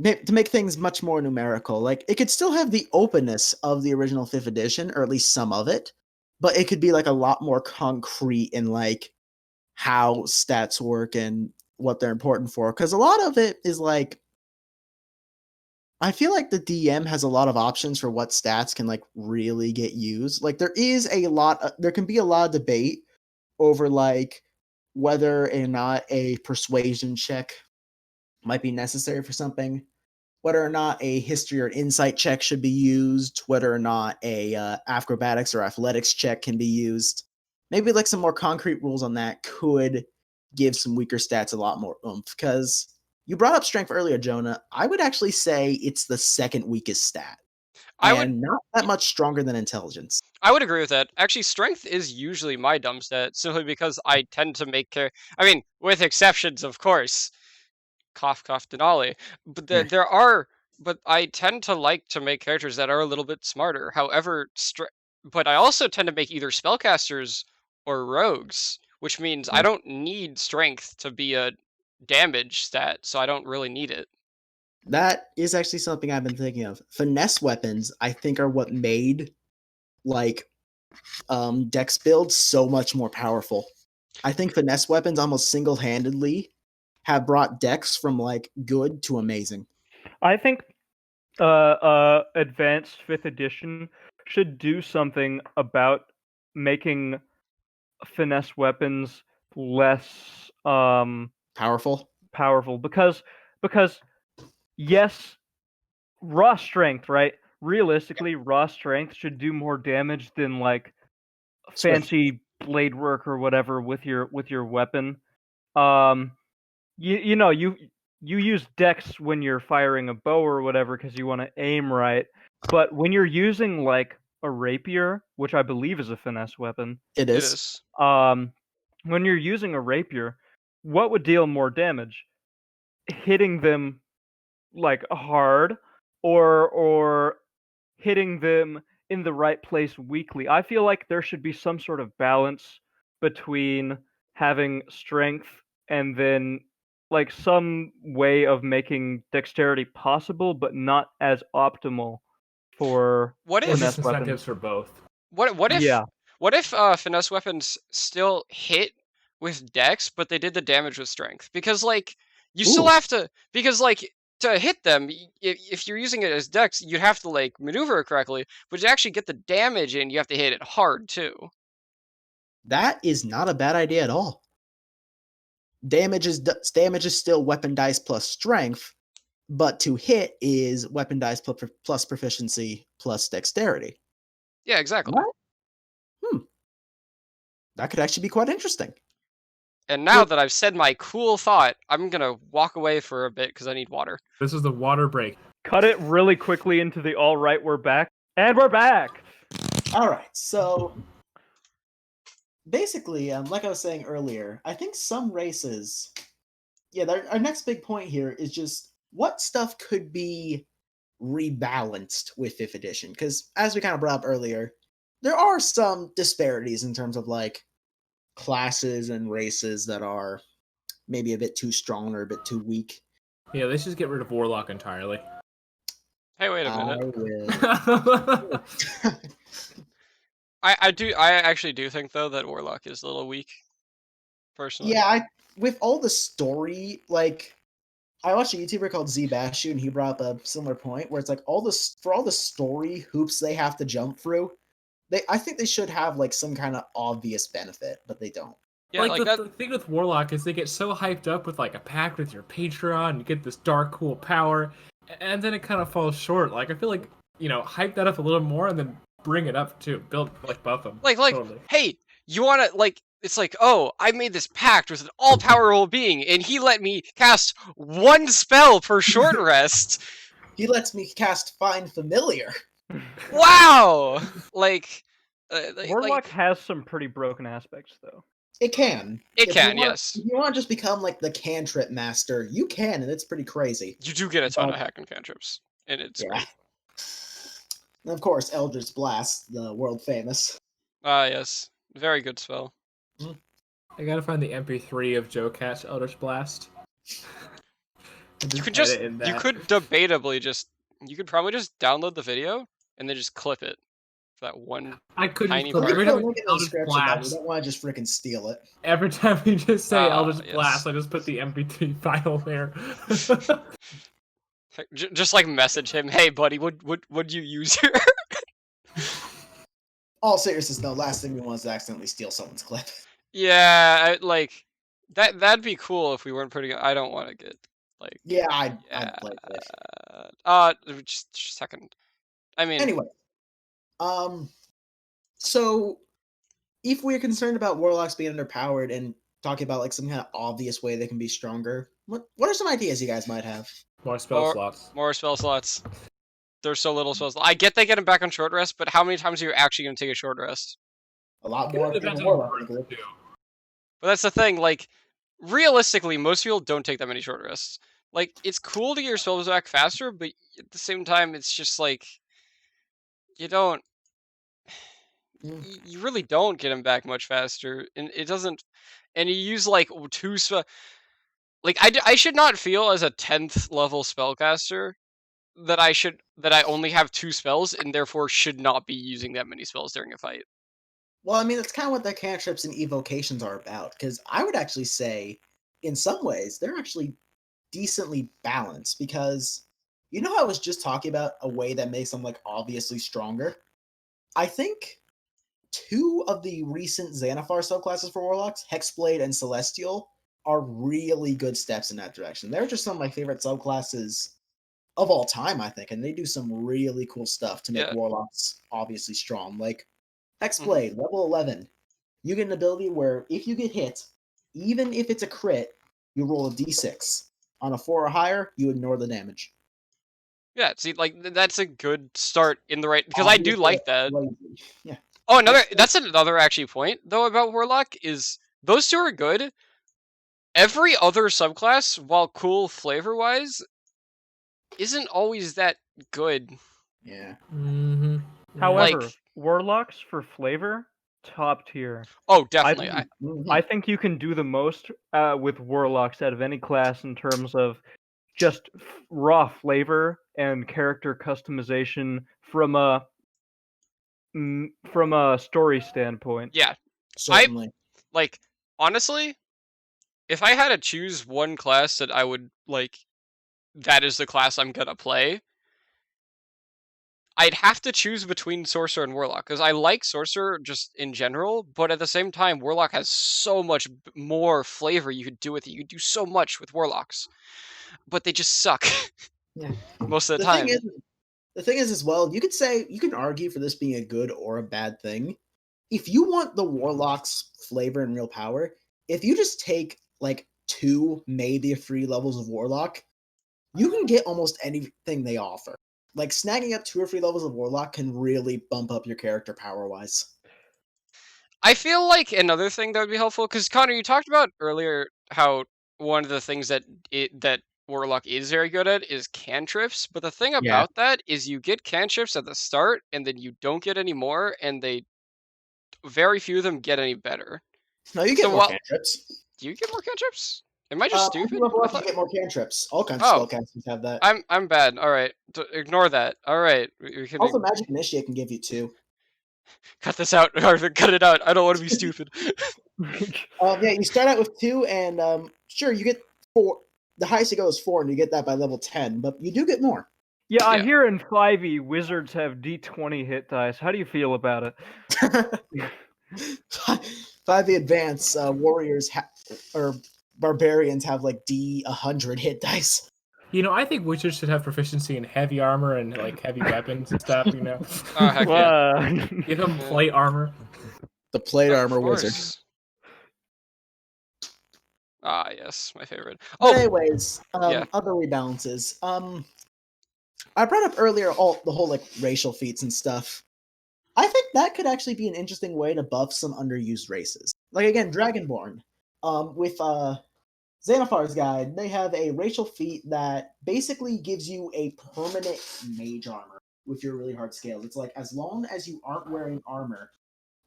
to make things much more numerical. Like it could still have the openness of the original 5th edition, or at least some of it, but it could be like a lot more concrete in like how stats work and what they're important for. Because a lot of it is like I feel like the DM has a lot of options for what stats can like really get used. Like there is a lot there can be a lot of debate over like whether or not a persuasion check might be necessary for something, whether or not a history or insight check should be used, whether or not a acrobatics or athletics check can be used. Maybe like some more concrete rules on that could give some weaker stats a lot more oomph. Because you brought up strength earlier, Jonah. I would actually say it's the second weakest stat, I would and not that much stronger than intelligence. I would agree with that. Actually, strength is usually my dumb stat simply because I tend to make I mean, with exceptions, of course. Cough, cough, Denali. But Yeah. there are, but I tend to like to make characters that are a little bit smarter. However, but I also tend to make either spellcasters or rogues, which means I Yeah. don't need strength to be a damage stat, so I don't really need it. That is actually something I've been thinking of. Finesse weapons, I think, are what made like dex builds so much more powerful. I think finesse weapons almost single-handedly have brought dex from like good to amazing. I think advanced 5th edition should do something about making finesse weapons less Powerful. powerful because yes, raw strength, right? realistically, raw strength should do more damage than like Swift. fancy blade work or whatever with your weapon. You use dex when you're firing a bow or whatever because you want to aim right. But when you're using like a rapier, which I believe is a finesse weapon, It It is. is. when you're using a rapier, what would deal more damage? Hitting them like hard or hitting them in the right place weakly. I feel like there should be some sort of balance between having strength and then like some way of making dexterity possible but not as optimal for What Or if finesse just weapons. incentives for both. what if Yeah. what if finesse weapons still hit with dex, but they did the damage with strength? Because like you still Ooh. have to, because like to hit them, if you're using it as dex, you'd have to like maneuver it correctly, but to actually get the damage in, you have to hit it hard too. That is not a bad idea at all. Damage is still weapon dice plus strength, but to hit is weapon dice plus proficiency plus dexterity. Yeah, exactly. What? That could actually be quite interesting. And now Well- that I've said my cool thought, I'm gonna walk away for a bit because I need water. This is the water break. Cut it really quickly into the all right, we're back. And we're back. All right, so basically, like I was saying earlier, I think some races, our next big point here is just what stuff could be rebalanced with 5th edition, because as we kind of brought up earlier, there are some disparities in terms of like classes and races that are maybe a bit too strong or a bit too weak. Yeah, they should get rid of Warlock entirely. Hey, wait a I minute. will. I actually do think though that Warlock is a little weak. Personally. Yeah, with all the story, like I watched a YouTuber called Zbashu, and he brought up a similar point where it's like all the story hoops they have to jump through. I think they should have like some kind of obvious benefit, but they don't. Yeah, like that. The thing with Warlock is they get so hyped up with like a pact with your Patreon, and you get this dark cool power, and then it kind of falls short. Like I feel like hype that up a little more, and then bring it up too. Build buff them. Like totally. Hey, you wanna like? It's like, oh, I made this pact with an all-powerful being, and he let me cast one spell per short rest. He lets me cast Find Familiar. Wow! Warlock has some pretty broken aspects though. It can. It If can, you want- yes. If you want to just become like the cantrip master, you can, and it's pretty crazy. You do get a ton of But- hack and cantrips, and it's Yeah. great. And of course, Eldritch Blast, the world famous. Ah, yes. Very good spell. I gotta find the MP3 of Joe Cat's Eldritch Blast. And You could edit in you that. could debatably you could probably just download the video and then just clip it for that one. I couldn't. tiny So part. Every leave time the we link in say the Eldritch description, but we Blast, don't want to just freaking steal it. every time we just say Eldritch yes. Blast, I just put the MP3 file there. Just like message him, hey buddy, would you use here? All seriousness, though, last thing we want is to accidentally steal someone's clip. Yeah, that'd be cool if we weren't putting. I don't want to get like. Yeah, I'd Yeah. play it. Just a second. I mean, Anyway, so if we're concerned about warlocks being underpowered and talking about like some kind of obvious way they can be stronger, what are some ideas you guys might have? More spell Or- slots. more spell slots. There's so little spells. I get they get him back on short rest, but how many times are you actually going to take a short rest? A lot It more depends than on warlock. the group, too. But that's the thing. Like, realistically, most people don't take that many short rests. Like, it's cool to get your spells back faster, but at the same time, it's just like you don't. You really don't get them back much faster, and it doesn't. And you use like two spell. Like I should not feel as a 10th level spellcaster that I only have 2 spells and therefore should not be using that many spells during a fight. Well, I mean, that's kind of what the cantrips and evocations are about, because I would actually say, in some ways, they're actually decently balanced, because you know how I was just talking about a way that makes them, like, obviously stronger? I think 2 of the recent Xanathar subclasses for Warlocks, Hexblade and Celestial, are really good steps in that direction. They're just some of my favorite subclasses of all time, I think, and they do some really cool stuff to make Yeah. Warlocks obviously strong. Like Mm-hmm. Hexblade, level 11. You get an ability where if you get hit, even if it's a crit, you roll a d6. On a 4 or higher, you ignore the damage. Yeah, see, like that's a good start in the right because I do Obviously, like that. lazy. Yeah. Oh, that's another actually point though about Warlock is those two are good. Every other subclass, while cool flavor wise, isn't always that good. Yeah. Mm-hmm. However, Like- Warlocks for flavor, top tier. Oh, definitely. I think you can do the most with Warlocks out of any class in terms of just raw flavor and character customization from a story standpoint. Yeah, Certainly. like honestly, if I had to choose one class that I would like, that is the class I'm gonna play. I'd have to choose between Sorcerer and Warlock, because I like Sorcerer just in general, but at the same time, Warlock has so much more flavor you could do with it. You could do so much with Warlocks, but they just suck. Yeah. Most of the time. The thing is as well, you can argue for this being a good or a bad thing. If you want the Warlock's flavor and real power, if you just take like 2, maybe 3 levels of Warlock, you can get almost anything they offer. Like snagging up 2 or 3 levels of Warlock can really bump up your character power-wise. I feel like another thing that would be helpful, because Connor, you talked about earlier how one of the things that Warlock is very good at is cantrips, but the thing about that is you get cantrips at the start, and then you don't get any more, and very few of them get any better. No, you get more cantrips. Do you get more cantrips? Am I just stupid? You get more cantrips. All kinds of spellcasters have that. I'm bad. All right, ignore that. All right, we can also Magic Initiate can give you 2. Cut this out, Arthur. Cut it out. I don't want to be stupid. Yeah, you start out with 2, and sure, you get 4. The highest you go is 4, and you get that by level 10, but you do get more. Yeah, I hear in 5e, wizards have d20 hit dice. How do you feel about it? 5e advance, warriors or barbarians have like D100 hit dice. You know, I think wizards should have proficiency in heavy armor and like heavy weapons and stuff. You know, heck yeah. Give them plate armor. The plate armor wizard. Ah, yes, my favorite. But anyways, other rebalances. I brought up earlier the whole like racial feats and stuff. I think that could actually be an interesting way to buff some underused races. Like again, Dragonborn. With Xanathar's Guide, they have a racial feat that basically gives you a permanent mage armor with your really hard scales. It's like as long as you aren't wearing armor,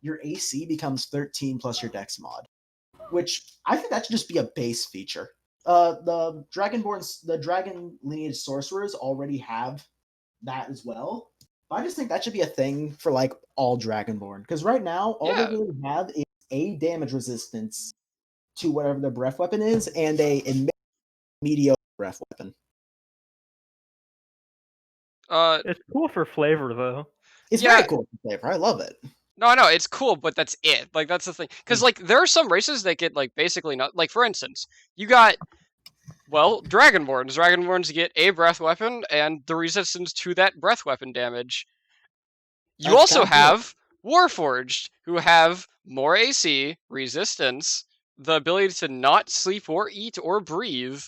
your AC becomes 13 plus your dex mod. Which I think that should just be a base feature. The dragon lineage sorcerers already have that as well. But I just think that should be a thing for like all Dragonborn. Because right now, all they really have is a damage resistance to whatever their breath weapon is, and a mediocre breath weapon. It's cool for flavor, though. It's very cool for flavor. I love it. No, it's cool, but that's it. Like, that's the thing. Because, like, there are some races that get, like, basically not... Like, for instance, you got, well, Dragonborns. Dragonborns get a breath weapon and the resistance to that breath weapon damage. You also have Warforged, who have more AC, resistance, the ability to not sleep or eat or breathe,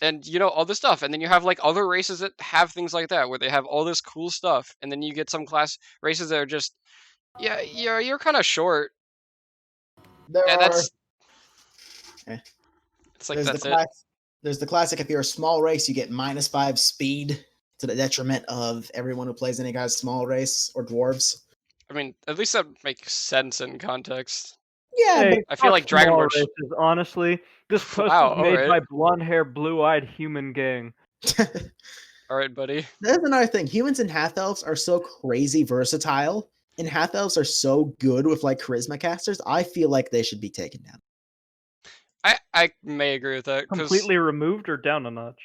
and, you know, all this stuff. And then you have, like, other races that have things like that, where they have all this cool stuff. And then you get some races that are just... Yeah, you're kind of short. It's like that's it. There's the classic: if you're a small race, you get -5 speed to the detriment of everyone who plays any guy's small race or dwarves. I mean, at least that makes sense in context. Yeah, hey, I feel like Dragonborn. Honestly, this post was made by blonde-haired, blue-eyed human gang. All right, buddy. That's another thing. Humans and half elves are so crazy versatile. And half elves are so good with like charisma casters, I feel like they should be taken down. I may agree with that. Completely removed or down a notch?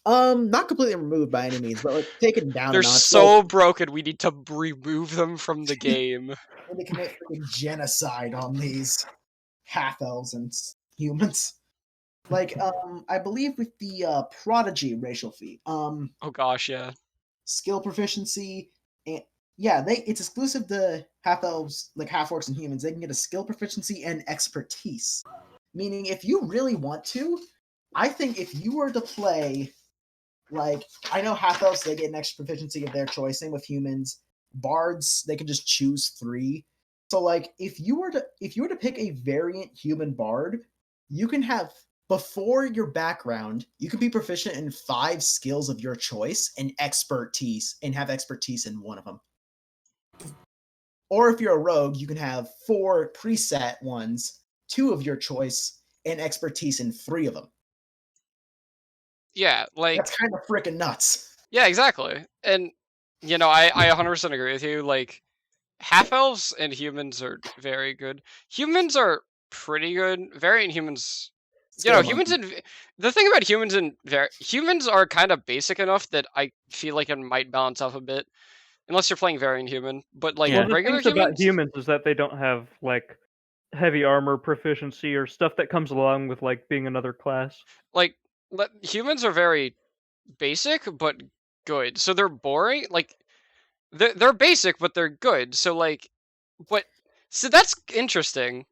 Not completely removed by any means, but like taken down a notch. They're so broken, we need to remove them from the game. And they commit freaking genocide on these half elves and humans. Like, I believe with the Prodigy racial feat, Oh gosh, yeah. skill proficiency, and yeah, it's exclusive to half elves, like half orcs and humans. They can get a skill proficiency and expertise. Meaning, if you really want to, I think if you were to play, like, I know half elves, they get an extra proficiency of their choice. Same with humans. Bards, they can just choose 3. So, like, if you were to pick a variant human bard, you can have, before your background, you can be proficient in 5 skills of your choice and expertise, and have expertise in one of them. Or if you're a rogue, you can have 4 preset ones, 2 of your choice, and expertise in 3 of them. Yeah, like That's kind of freaking nuts. yeah, exactly. And you know, I 100% agree with you. Like half elves and humans are very good. Humans are pretty good. Variant humans, you know, humans and the thing about humans and humans are kind of basic enough that I feel like it might balance off a bit, unless you're playing variant human. But like Well, the regular things about humans, humans is that they don't have like heavy armor proficiency or stuff that comes along with like being another class. like humans are very basic but good. So they're boring. Like they're basic but they're good. So like, but so that's interesting.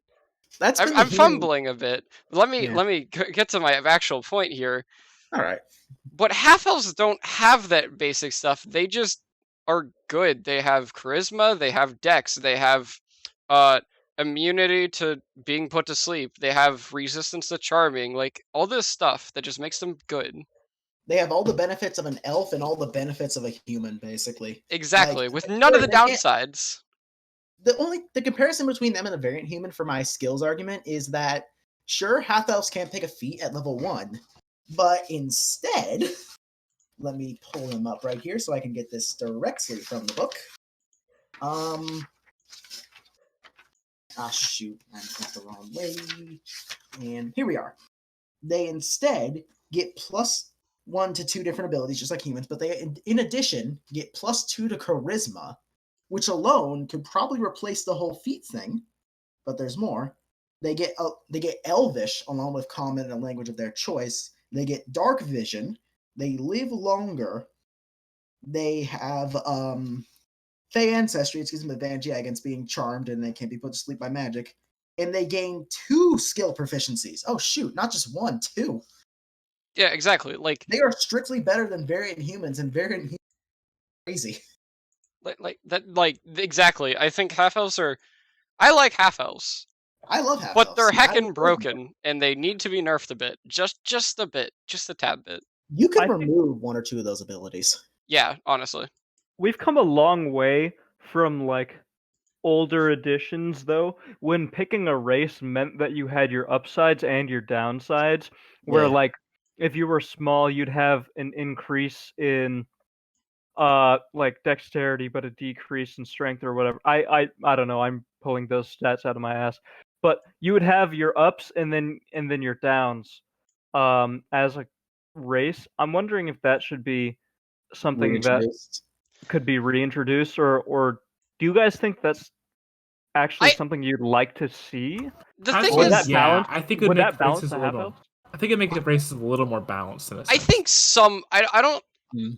That's been the I'm human- fumbling a bit. Let me get to my actual point here. All right. But half elves don't have that basic stuff. They just are good. They have charisma. They have dex. They have immunity to being put to sleep. They have resistance to charming. Like all this stuff that just makes them good. They have all the benefits of an elf and all the benefits of a human, basically. Exactly, Like, with none of the they can't- downsides. The comparison between them and a variant human for my skills argument is that sure, half elves can't pick a feat at level 1, but instead, let me pull them up right here so I can get this directly from the book. Shoot, I went the wrong way. And here we are. They instead get +1 to 2 different abilities, just like humans, but they, in addition, get +2 to charisma, which alone could probably replace the whole feat thing. But there's more. They get Elvish along with common and a language of their choice. They get dark vision. They live longer. They have Fey ancestry, which gives them advantage against being charmed, and they can't be put to sleep by magic. And they gain 2 skill proficiencies. Oh shoot, not just 1, 2. Yeah, exactly. Like They are strictly better than variant humans, and variant humans are crazy. Exactly. I think half elves are. I like half elves. I love half but elves. they're I heckin' love broken, and they need to be nerfed a bit. Just a bit. Just a tad bit. You can I think- remove 1 or 2 of those abilities. Yeah, honestly. We've come a long way from like older editions though, when picking a race meant that you had your upsides and your downsides, where Yeah. like if you were small you'd have an increase in like dexterity but a decrease in strength or whatever. I don't know, I'm pulling those stats out of my ass. But you would have your ups and then your downs as a race. I'm wondering if that should be something that Reintroduced. could be reintroduced, or do you guys think that's actually something you'd like to see? The I thing think Would is, that balance? I think it would Would make that balance races the a half little. elves? I think it make the races a little more balanced in a sense. I think some. I don't. Hmm.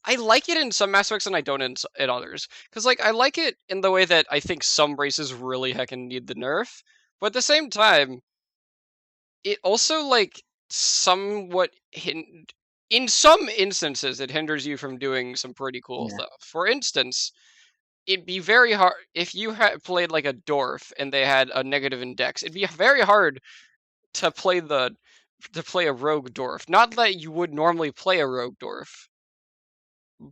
I like it in some aspects and I don't in others. Because like I like it in the way that I think some races really heckin' need the nerf, but at the same time, it also like somewhat in some instances it hinders you from doing some pretty cool Yeah. stuff. For instance, it'd be very hard if you had played like a dwarf and they had a negative index. It'd be very hard to play a rogue dwarf. Not that you would normally play a rogue dwarf,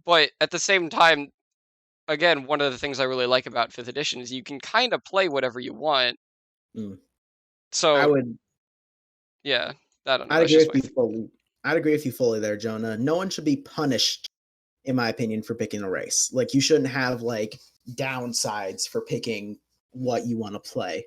but at the same time, again, one of the things I really like about 5th edition is you can kind of play whatever you want. Mm. So I would. yeah, I don't know. I'd That's agree just with you fully. I'd agree with you fully there, Jonah. No one should be punished, in my opinion, for picking a race. Like, you shouldn't have like downsides for picking what you want to play.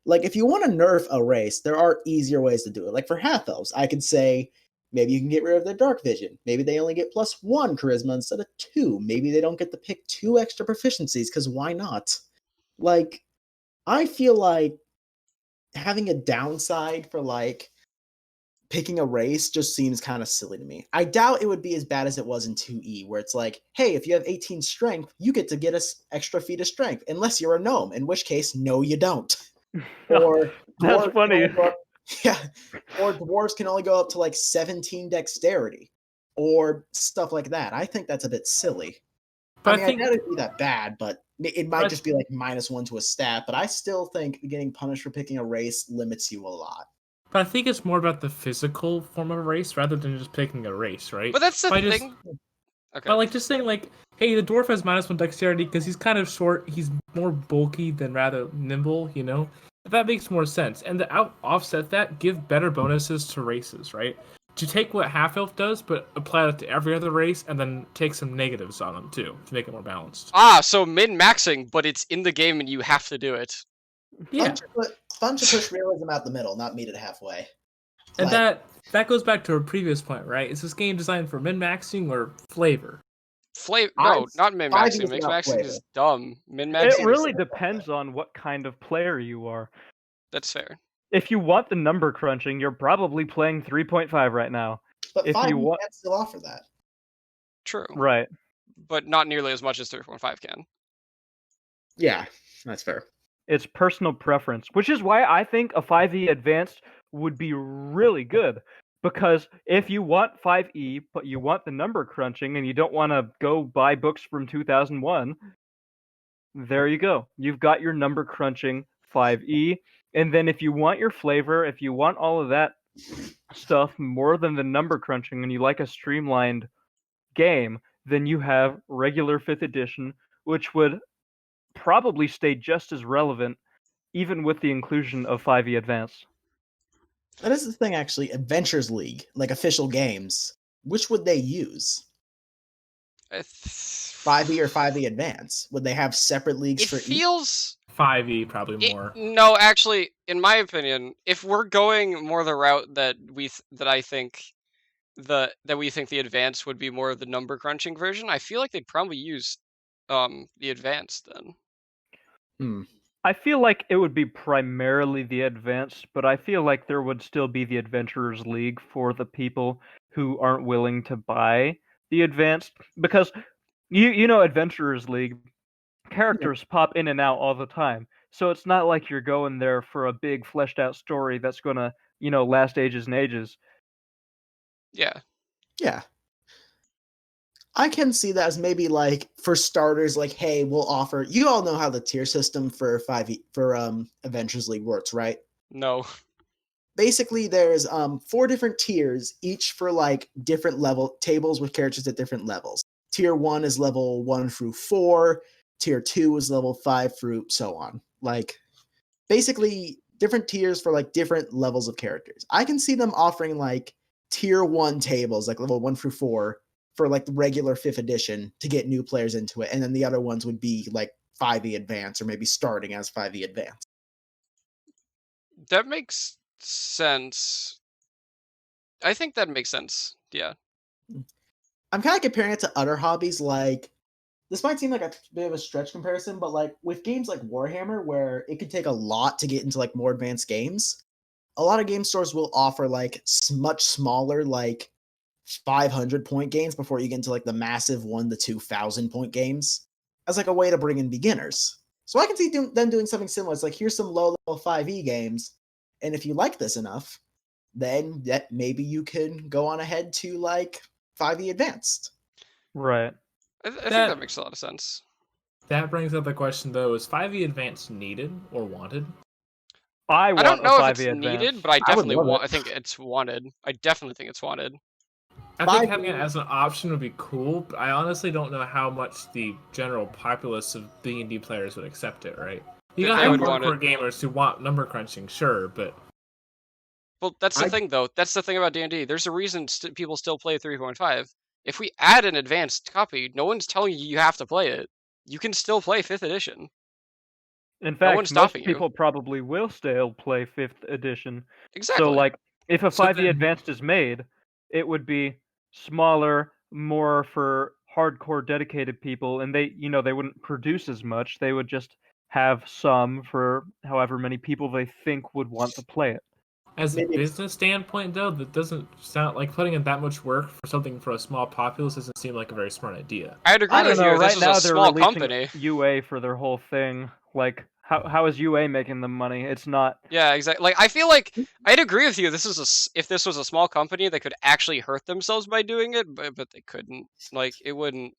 Like, if you want to nerf a race, there are easier ways to do it. Like for half elves, I could say maybe you can get rid of their dark vision. Maybe they only get +1 charisma instead of 2. Maybe they don't get to pick 2 extra proficiencies, because why not? Like, I feel like having a downside for like picking a race just seems kind of silly to me. I doubt it would be as bad as it was in 2E, where it's like, hey, if you have 18 strength, you get to get an extra feat of strength, unless you're a gnome, in which case, no, you don't. Or That's funny. Yeah, or dwarves can only go up to like 17 dexterity, or stuff like that. I think that's a bit silly. But I doubt it'd be that bad, but it might just be like -1 to a stat. But I still think getting punished for picking a race limits you a lot. But I think it's more about the physical form of a race rather than just picking a race, right? But that's the thing. Okay. But like just saying like, hey, the dwarf has -1 dexterity because he's kind of short. He's more bulky than rather nimble, you know. That makes more sense. And to offset that, give better bonuses to races, right? To take what half elf does, but apply that to every other race, and then take some negatives on them too to make it more balanced. So min-maxing, but it's in the game and you have to do it. Yeah. Fun to push realism out the middle, not meet it halfway. And that goes back to our previous point, right? Is this game designed for min-maxing or flavor? No, not min-maxing. Min-maxing is dumb. Min-maxing It really depends on what kind of player you are. That's fair. If you want the number crunching, you're probably playing 3.5 right now. But if 5 you want, can still offer that. True. Right. But not nearly as much as 3.5 can. Yeah, that's fair. It's personal preference, which is why I think a 5e advanced would be really good. Because if you want 5e, but you want the number crunching and you don't want to go buy books from 2001, there you go. You've got your number crunching 5e. And then if you want your flavor, if you want all of that stuff more than the number crunching and you like a streamlined game, then you have regular 5th edition, which would probably stay just as relevant even with the inclusion of 5e Advance. That is the thing, actually. Adventures League, like official games, which would they use? 5e or 5e Advance? Would they have separate leagues for each? It feels 5e probably more. No, actually, in my opinion, if we're going more the route that we think the Advance would be more of the number crunching version, I feel like they'd probably use the Advance then. I feel like it would be primarily the Advanced, but I feel like there would still be the Adventurers League for the people who aren't willing to buy the Advanced, because you know Adventurers League characters pop in and out all the time, so it's not like you're going there for a big fleshed out story that's gonna last ages and ages. Yeah I can see that as maybe like for starters, like, hey, we'll offer. You all know how the tier system for Adventures League works, right? No. Basically, there's 4 different tiers, each for like different level tables with characters at different levels. Tier 1 is level 1 through 4. Tier 2 is level 5 through so on. Like, basically, different tiers for like different levels of characters. I can see them offering like tier 1 tables, like level 1 through 4. For like the regular 5th edition to get new players into it, and then the other ones would be like 5e Advance or maybe starting as 5e Advance. That makes sense. I think that makes sense. Yeah. I'm kind of comparing it to other hobbies. Like, this might seem like a bit of a stretch comparison, but like with games like Warhammer, where it could take a lot to get into like more advanced games, a lot of game stores will offer like much smaller, like 500 point games before you get into like the massive 1 to 2,000 point games as like a way to bring in beginners. So I can see them doing something similar. It's like, here's some low level 5e games, and if you like this enough, then that maybe you can go on ahead to like 5e Advanced. Right. I think that makes a lot of sense. That brings up the question though: is 5e Advanced needed or wanted? I don't know if it's Advanced. needed, but I definitely I think it's wanted. I definitely think it's wanted. I think having it as an option would be cool, but I honestly don't know how much the general populace of D&D players would accept it, right? You gotta have hardcore gamers who want number crunching, sure, but... Well, that's the thing, though. That's the thing about D&D. There's a reason people still play 3.5. If we add an advanced copy, no one's telling you have to play it. You can still play 5th edition. In fact, most people probably will still play 5th edition. Exactly. So, like, if a 5e Advanced is made, it would be smaller, more for hardcore dedicated people, and they wouldn't produce as much. They would just have some for however many people they think would want to play it. As a maybe business standpoint, though, that doesn't sound like putting in that much work for something for a small populace doesn't seem like a very smart idea. I'd agree I don't with know. you if this Right was a now they're small releasing company. UA for their whole thing. Like, how is UA making them money? It's not. Yeah, exactly. Like, I feel like I'd agree with you. If this was a small company, they could actually hurt themselves by doing it, but they couldn't. Like, it wouldn't.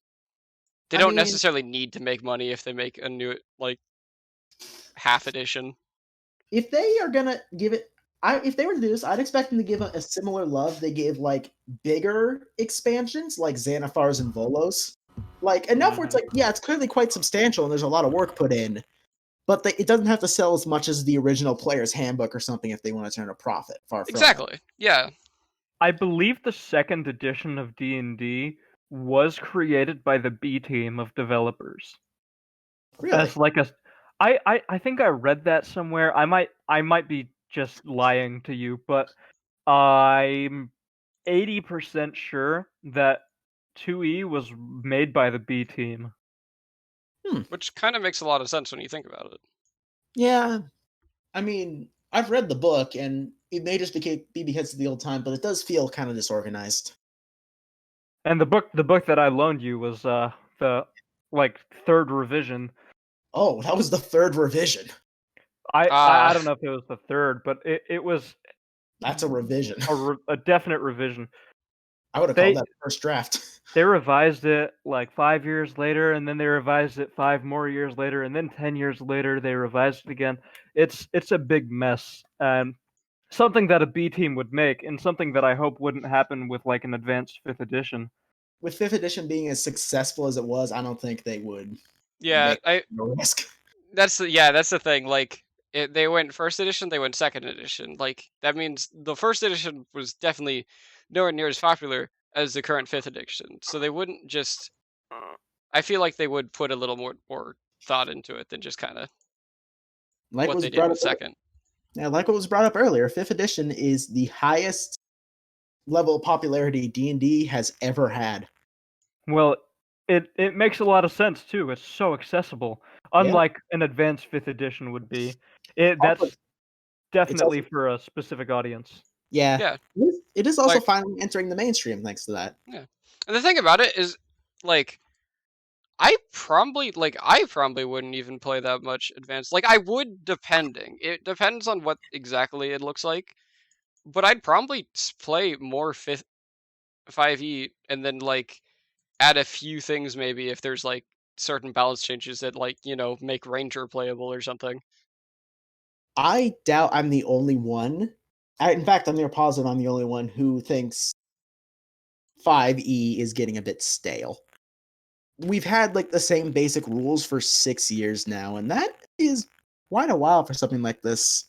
They I don't mean, necessarily need to make money if they make a new half edition. if they are gonna give it, if they were to do this, I'd expect them to give a similar love they give like bigger expansions like Xanathars and Volos. Like enough where it's like, yeah, it's clearly quite substantial and there's a lot of work put in, but it doesn't have to sell as much as the original player's handbook or something if they want to turn a profit. Far from it. Exactly. Yeah. I believe the second edition of D&D was created by the B team of developers. Really? As like a, I think I read that somewhere. I might be just lying to you, but I'm 80% sure that 2E was made by the B team. Which kind of makes a lot of sense when you think about it. Yeah. I mean, I've read the book and it may just be because of the old time, but it does feel kind of disorganized. And the book that I loaned you was the third revision. Oh, that was the third revision. I don't know if it was the third, but it was. That's a revision. A definite revision. I would have called that first draft. They revised it like 5 years later, and then they revised it 5 more years later, and then 10 years later they revised it again. It's a big mess, and something that a B team would make, and something that I hope wouldn't happen with like an advanced 5th edition. With 5th edition being as successful as it was, I don't think they would. Yeah, no risk. That's the thing. Like, they went first edition, they went second edition. Like, that means the first edition was definitely nowhere near as popular as the current 5th edition. So they wouldn't just. I feel like they would put a little more thought into it than just kind of what they did with second. Yeah, like what was brought up earlier, 5th edition is the highest level of popularity D&D has ever had. Well, it makes a lot of sense too. It's so accessible, unlike an advanced 5th edition would be. That's definitely for a specific audience. Yeah. It is also finally entering the mainstream thanks to that. Yeah. And the thing about it is, like, I probably wouldn't even play that much advanced. Like, I would, depending. It depends on what exactly it looks like. But I'd probably play more 5e and then, like, add a few things maybe if there's, like, certain balance changes that, like, make Ranger playable or something. I doubt I'm the only one. In fact, I'm near positive I'm the only one who thinks 5e is getting a bit stale. We've had like the same basic rules for 6 years now, and that is quite a while for something like this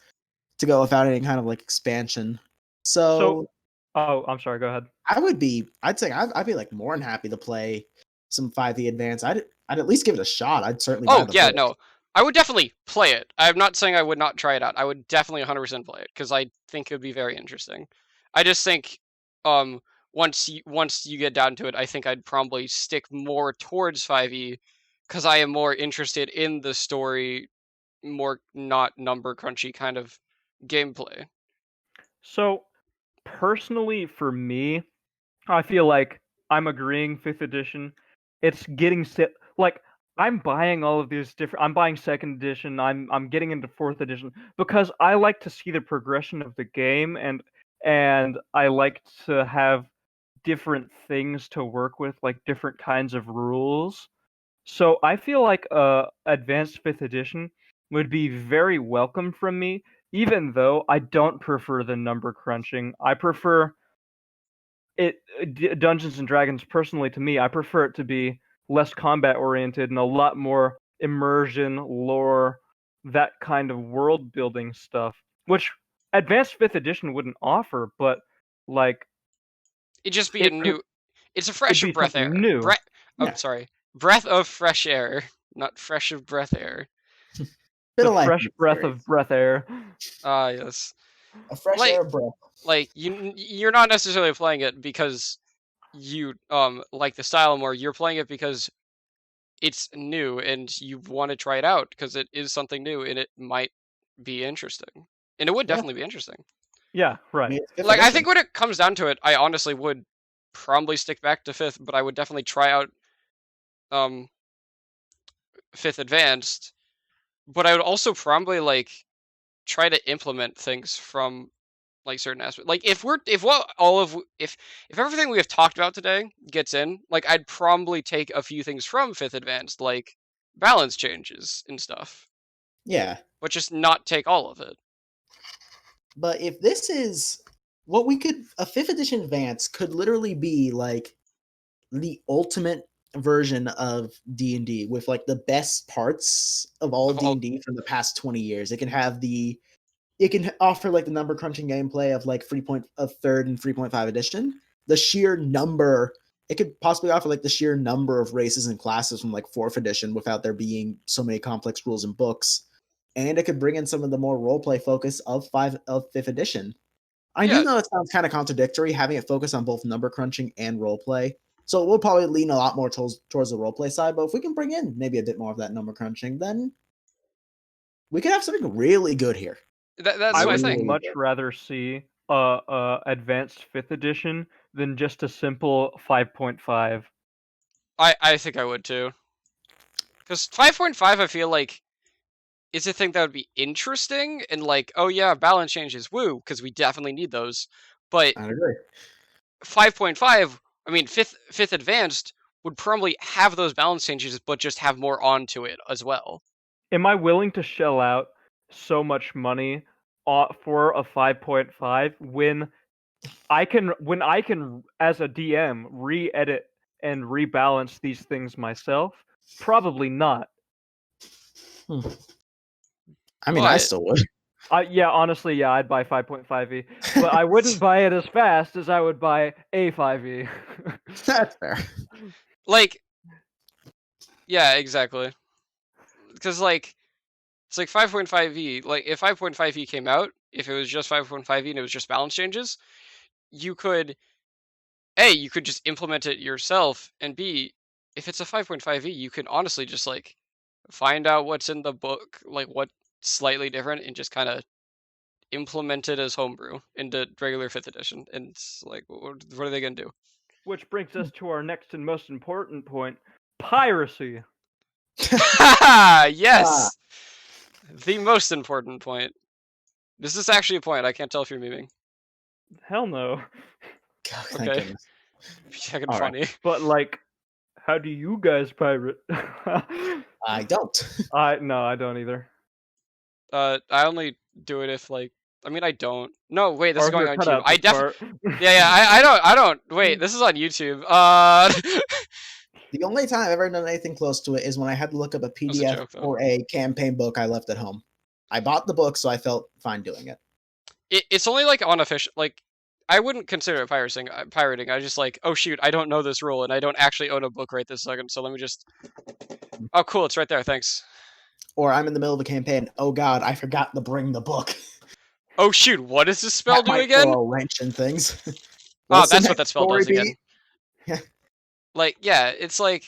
to go without any kind of like expansion. So I'm sorry, go ahead. I'd be like more than happy to play some 5e Advance. I'd at least give it a shot. I'd certainly no. I would definitely play it. I'm not saying I would not try it out. I would definitely 100% play it because I think it would be very interesting. I just think once you get down to it, I think I'd probably stick more towards 5e because I am more interested in the story, more not number crunchy kind of gameplay. So, personally for me, I feel like I'm agreeing 5th edition. It's getting like I'm buying all of these different. I'm buying 2nd edition. I'm getting into 4th edition because I like to see the progression of the game, and I like to have different things to work with, like different kinds of rules. So I feel like advanced 5th edition would be very welcome from me, even though I don't prefer the number crunching. I prefer it Dungeons and Dragons personally. To me, I prefer it to be less combat oriented and a lot more immersion, lore, that kind of world building stuff, which advanced 5th edition wouldn't offer. But like, it'd just be it's a fresh breath air. New. Sorry, breath of fresh air, not fresh of breath air. The fresh breath of breath air. Yes. A fresh air breath. Like you're not necessarily playing it because you like the style more. You're playing it because it's new and you want to try it out because it is something new and it might be interesting. And it would definitely be interesting. Yeah, right. I mean, it's 5th Like, I edition. think when it comes down to it, I honestly would probably stick back to 5th, but I would definitely try out 5th Advanced. But I would also probably like try to implement things from like certain aspects. Like if everything we have talked about today gets in, like I'd probably take a few things from 5th Advanced, like balance changes and stuff, Yeah. but just not take all of it. But if this is what we could, a 5th edition Advance could literally be like the ultimate version of D&D with like the best parts of all Of all- D&D from the past 20 years. It can offer like the number crunching gameplay of like 3rd and 3.5 edition. The sheer number, it could possibly offer like the sheer number of races and classes from like 4th edition without there being so many complex rules and books. And it could bring in some of the more roleplay focus of 5th edition. I Yeah. do know it sounds kind of contradictory having it focus on both number crunching and roleplay. So we'll probably lean a lot more towards the roleplay side, but if we can bring in maybe a bit more of that number crunching, then we could have something really good here. That's I my would thing. much rather see advanced 5th edition than just a simple 5.5. I think I would too. Because 5.5, I feel like is a thing that would be interesting and like, oh yeah, balance changes, woo, because we definitely need those. But I agree. 5.5, I mean, 5th Advanced would probably have those balance changes, but just have more onto it as well. Am I willing to shell out so much money for a 5.5 when I can as a DM re-edit and rebalance these things myself? Probably not. I mean, I But- still would. Yeah, honestly, yeah, I'd buy 5.5e, but I wouldn't buy it as fast as I would buy a 5e. That's fair. Like, yeah, exactly. Because like, it's like 5.5e. Like, if 5.5e came out, if it was just 5.5e and it was just balance changes, you could just implement it yourself, and B, if it's a 5.5e, you can honestly just like find out what's in the book, like what's slightly different, and just kind of implement it as homebrew into regular 5th edition. And it's like, what are they gonna do? Which brings us to our next and most important point: piracy. Yes, the most important point. This is actually a point. I can't tell if you're memeing. Hell no. God, thank Okay. goodness. Checking All right. funny. But like, how do you guys pirate? I don't. No, I don't either. I only do it if like. I mean, I don't. No, wait. This Or is if going you're on cut YouTube. out I this definitely. part. Yeah. I don't. Wait. This is on YouTube. The only time I've ever done anything close to it is when I had to look up a was a PDF joke, though. for a campaign book I left at home. I bought the book, so I felt fine doing it. It's only like unofficial. Like, I wouldn't consider it pirating. I just like, oh shoot, I don't know this rule, and I don't actually own a book right this second. So let me just. Oh, cool. It's right there. Thanks. Or I'm in the middle of a campaign. Oh God, I forgot to bring the book. Oh shoot, what does this spell That do might again? throw a wrench in things. Oh, What's the that's what next that spell story does again. beat? Yeah. Like, yeah, it's like,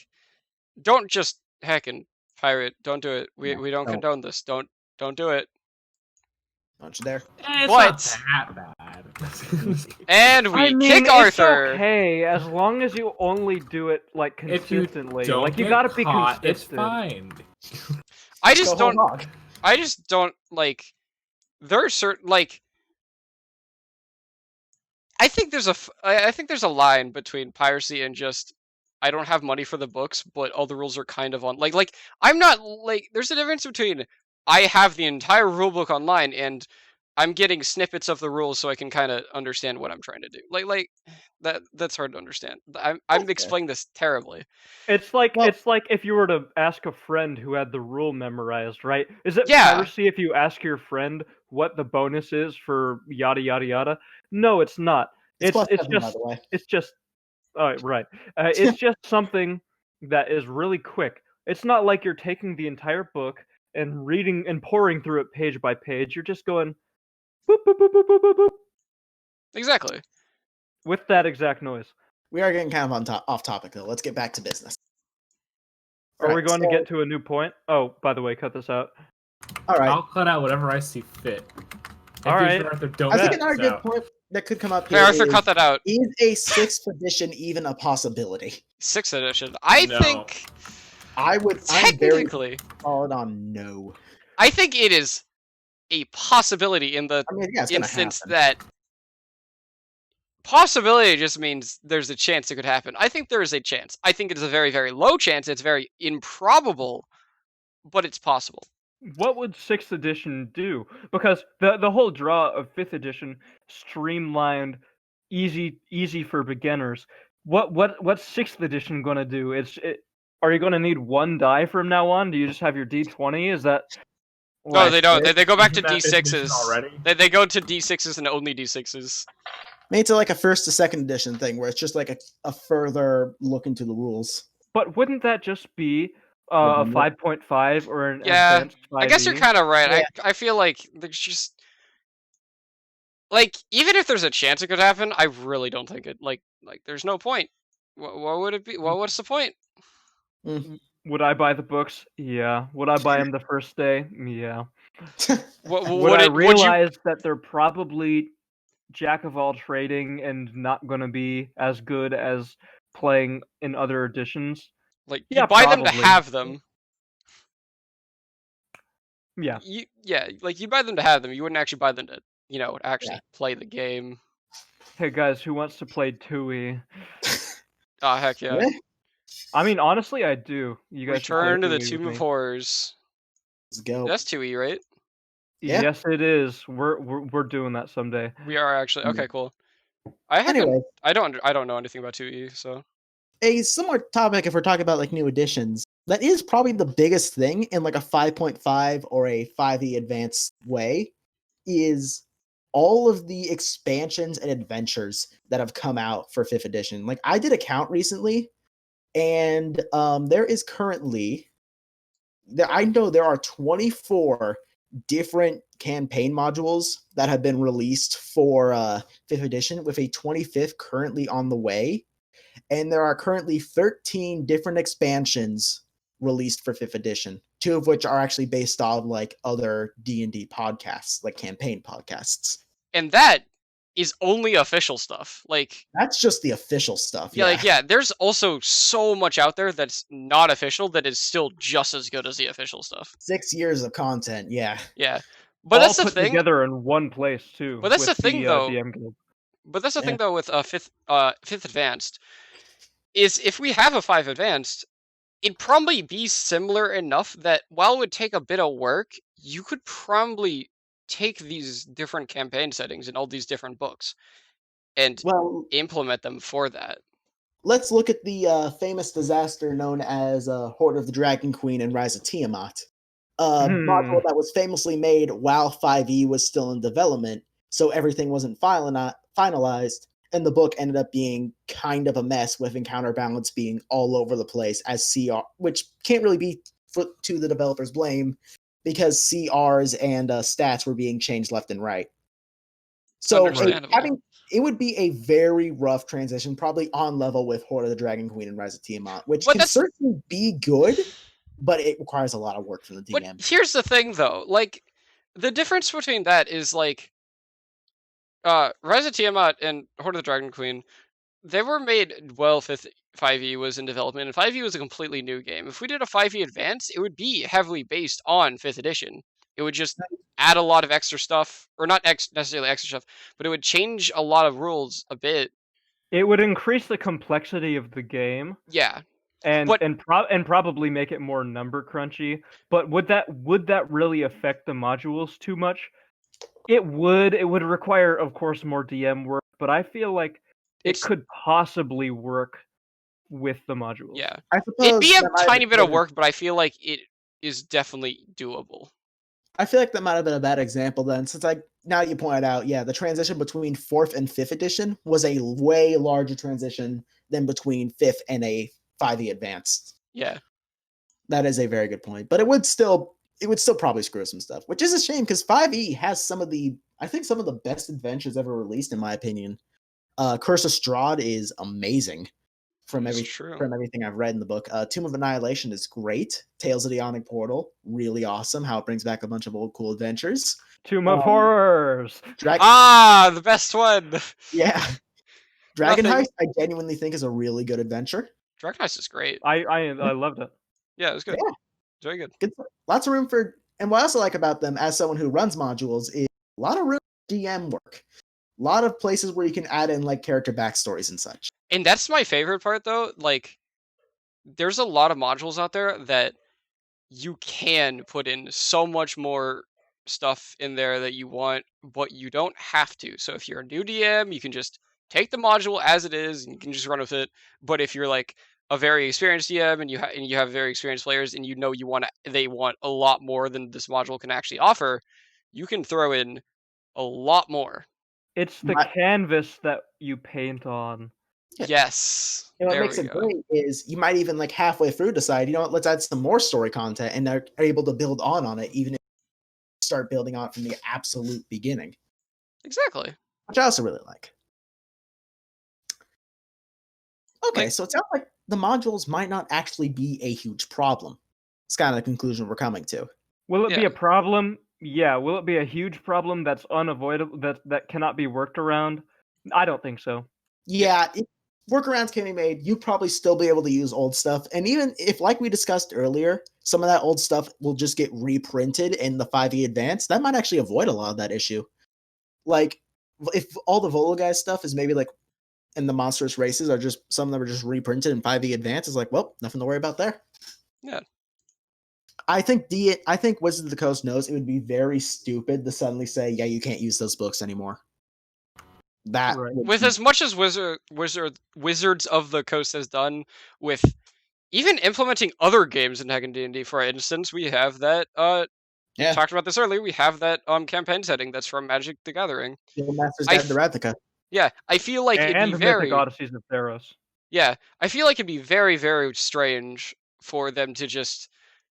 don't just heck and pirate. Don't do it. We don't don't. condone this. Don't do it. Don't you dare. It's But- not that bad. And we I mean, kick Arthur. It's okay as long as you only do it like If you consistently. don't Like you get gotta be caught, it's consistent. fine. I Go just whole don't. hog. I just don't like. There are certain like. I think there's a line between piracy and just I don't have money for the books, but all the rules are kind of on like I'm not like there's a difference between I have the entire rulebook online and I'm getting snippets of the rules so I can kind of understand what I'm trying to do. Like that's hard to understand. I'm That's fair. explaining this terribly. It's like Well- it's like if you were to ask a friend who had the rule memorized, right? Is it Yeah. piracy if you ask your friend what the bonus is for yada yada yada? No, it's not. It's It's +7, by just the way. it's just oh right. It's just something that is really quick. It's not like you're taking the entire book and reading and pouring through it page by page. You're just going boop boop boop boop boop boop, boop Exactly. with that exact noise. We are getting kind of off topic though. Let's get back to business. Are we Alright, going to so- get to a new point? Oh, by the way, cut this out. All right. I'll cut out whatever I see fit. All right. Arthur, don't I think cut another this good out. point that could come up Hey, here Arthur, cut that out. is a 6th edition even a possibility? 6th edition. I No. think I'm very technically, solid on no. I think it is a possibility in the I mean, yeah, it's gonna instance happen. that possibility just means there's a chance it could happen. I think there is a chance. I think it is a very, very low chance. It's very improbable, but it's possible. What would 6th edition do? Because the whole draw of 5th edition streamlined, easy for beginners. What's 6th edition gonna do? Are you gonna need 1 die from now on? Do you just have your D20? Is that? No, they don't. They go back to Isn't that 5th edition D6s. already? They go to D6s and only D6s. Maybe it's like a 1st to 2nd edition thing where it's just like a further look into the rules. But wouldn't that just be a 5.5 or an Yeah, advanced 5e? I guess you're kind of right. Yeah. I feel like there's just like even if there's a chance it could happen, I really don't think it. Like there's no point. What would it be? What's the point? Would I buy the books? Yeah. Would I buy them the first day? Yeah. Would Would I it? Would you? realize that they're probably jack of all trading and not going to be as good as playing in other editions? Like Yeah, you buy them to probably. have them. Yeah. Like you buy them to have them. You wouldn't actually buy them to, actually Yeah. play the game. Hey guys, who wants to play 2e? Oh heck yeah! Yeah. I mean, honestly, I do. You guys should play Return to the 2e with Tomb of me. Horrors. Let's go. That's 2E, right? Yeah. Yes, it is. We're doing that someday. We are actually okay. Cool. Anyway, I don't know anything about 2E, so a similar topic if we're talking about like new editions. That is probably the biggest thing in like a 5.5 or a 5e advanced way is all of the expansions and adventures that have come out for 5th edition. Like I did a count recently, and there is currently I know there are 24 different campaign modules that have been released for 5th edition, with a 25th currently on the way. And there are currently 13 different expansions released for 5th edition, 2 of which are actually based on like other D&D podcasts, like campaign podcasts. and that is only official stuff. Like That's just the official stuff. there's also so much out there that's not official that is still just as good as the official stuff. 6 years of content. Yeah. Yeah, but All that's the put thing. together in one place too. But that's with the thing, the, though. DM Guild. But that's the Yeah. thing though with fifth advanced is if we have a 5 advanced, it'd probably be similar enough that while it would take a bit of work, you could probably take these different campaign settings in all these different books and Well, implement them for that. let's look at the famous disaster known as Horde of the Dragon Queen and Rise of Tiamat. Module that was famously made while 5e was still in development, so everything wasn't finalized, and the book ended up being kind of a mess, with encounter balance being all over the place as CR, which can't really be put to the developer's blame, because CRs and stats were being changed left and right. So Understandable. it would be a very rough transition, probably on level with Horde of the Dragon Queen and Rise of Tiamat, which But can that's- certainly be good, but it requires a lot of work from the DM. But here's the thing, though. Like, the difference between that is, like, Rise of Tiamat and Horde of the Dragon Queen, they were made while 5e was in development, and 5e was a completely new game. If we did a 5e Advanced, it would be heavily based on 5th edition. It would just add a lot of extra stuff, or not necessarily extra stuff, but it would change a lot of rules a bit. It would increase the complexity of the game. Yeah. And But- probably make it more number crunchy. But would that really affect the modules too much? It would. It would require, of course, more DM work. But I feel like it could possibly work with the modules. Yeah. I suppose It'd be a that might have tiny bit of been- work, but I feel like it is definitely doable. I feel like that might have been a bad example then, since now you pointed out, yeah, the transition between 4th and 5th edition was a way larger transition than between 5th and a 5e Advanced. Yeah. That is a very good point, but it would still probably screw some stuff, which is a shame because 5e has some of the best adventures ever released, in my opinion. Curse of Strahd is amazing from It's true. everything I've read in the book. Tomb of Annihilation is great. Tales of the Ionic Portal, really awesome. How it brings back a bunch of old cool adventures. Tomb of Horrors. The best one. Yeah. Dragon Nothing. Heist, I genuinely think is a really good adventure. Dragon Heist is great. I loved it. Yeah, it was good. Yeah. It's very good. Lots of room for, and what I also like about them as someone who runs modules is a lot of room for DM work. A lot of places where you can add in like character backstories and such. And that's my favorite part, though. Like, there's a lot of modules out there that you can put in so much more stuff in there that you want, but you don't have to. So if you're a new DM, you can just take the module as it is, and you can just run with it. But if you're like a very experienced DM and you have very experienced players, and they want a lot more than this module can actually offer, you can throw in a lot more. It's the canvas that you paint on. Yes. And what makes it great is you might even like halfway through decide, you know what, let's add some more story content, and are able to build on it, even if you start building on it from the absolute beginning. Exactly. Which I also really like. Okay, so it sounds like the modules might not actually be a huge problem. It's kind of the conclusion we're coming to. Will it be a problem? Yeah. Will it be a huge problem that's unavoidable, that cannot be worked around? I don't think so. Yeah, workarounds can be made. You'd probably still be able to use old stuff. And even if, like we discussed earlier, some of that old stuff will just get reprinted in the 5e Advance, that might actually avoid a lot of that issue. Like, if all the Volo guys stuff is maybe like, and the Monstrous Races are just, some of them are just reprinted in 5e Advance, it's like, well, nothing to worry about there. Yeah. I think Wizards of the Coast knows it would be very stupid to suddenly say, yeah, you can't use those books anymore. That with as much as Wizards of the Coast has done with even implementing other games in Hack and D&D, for instance, we have that talked about this earlier, we have that campaign setting that's from Magic the Gathering. Masters Guide to Ravnica. Yeah, I feel like it'd be very Mythic Odysseys of Theros. Yeah, I feel like it'd be very, very strange for them to just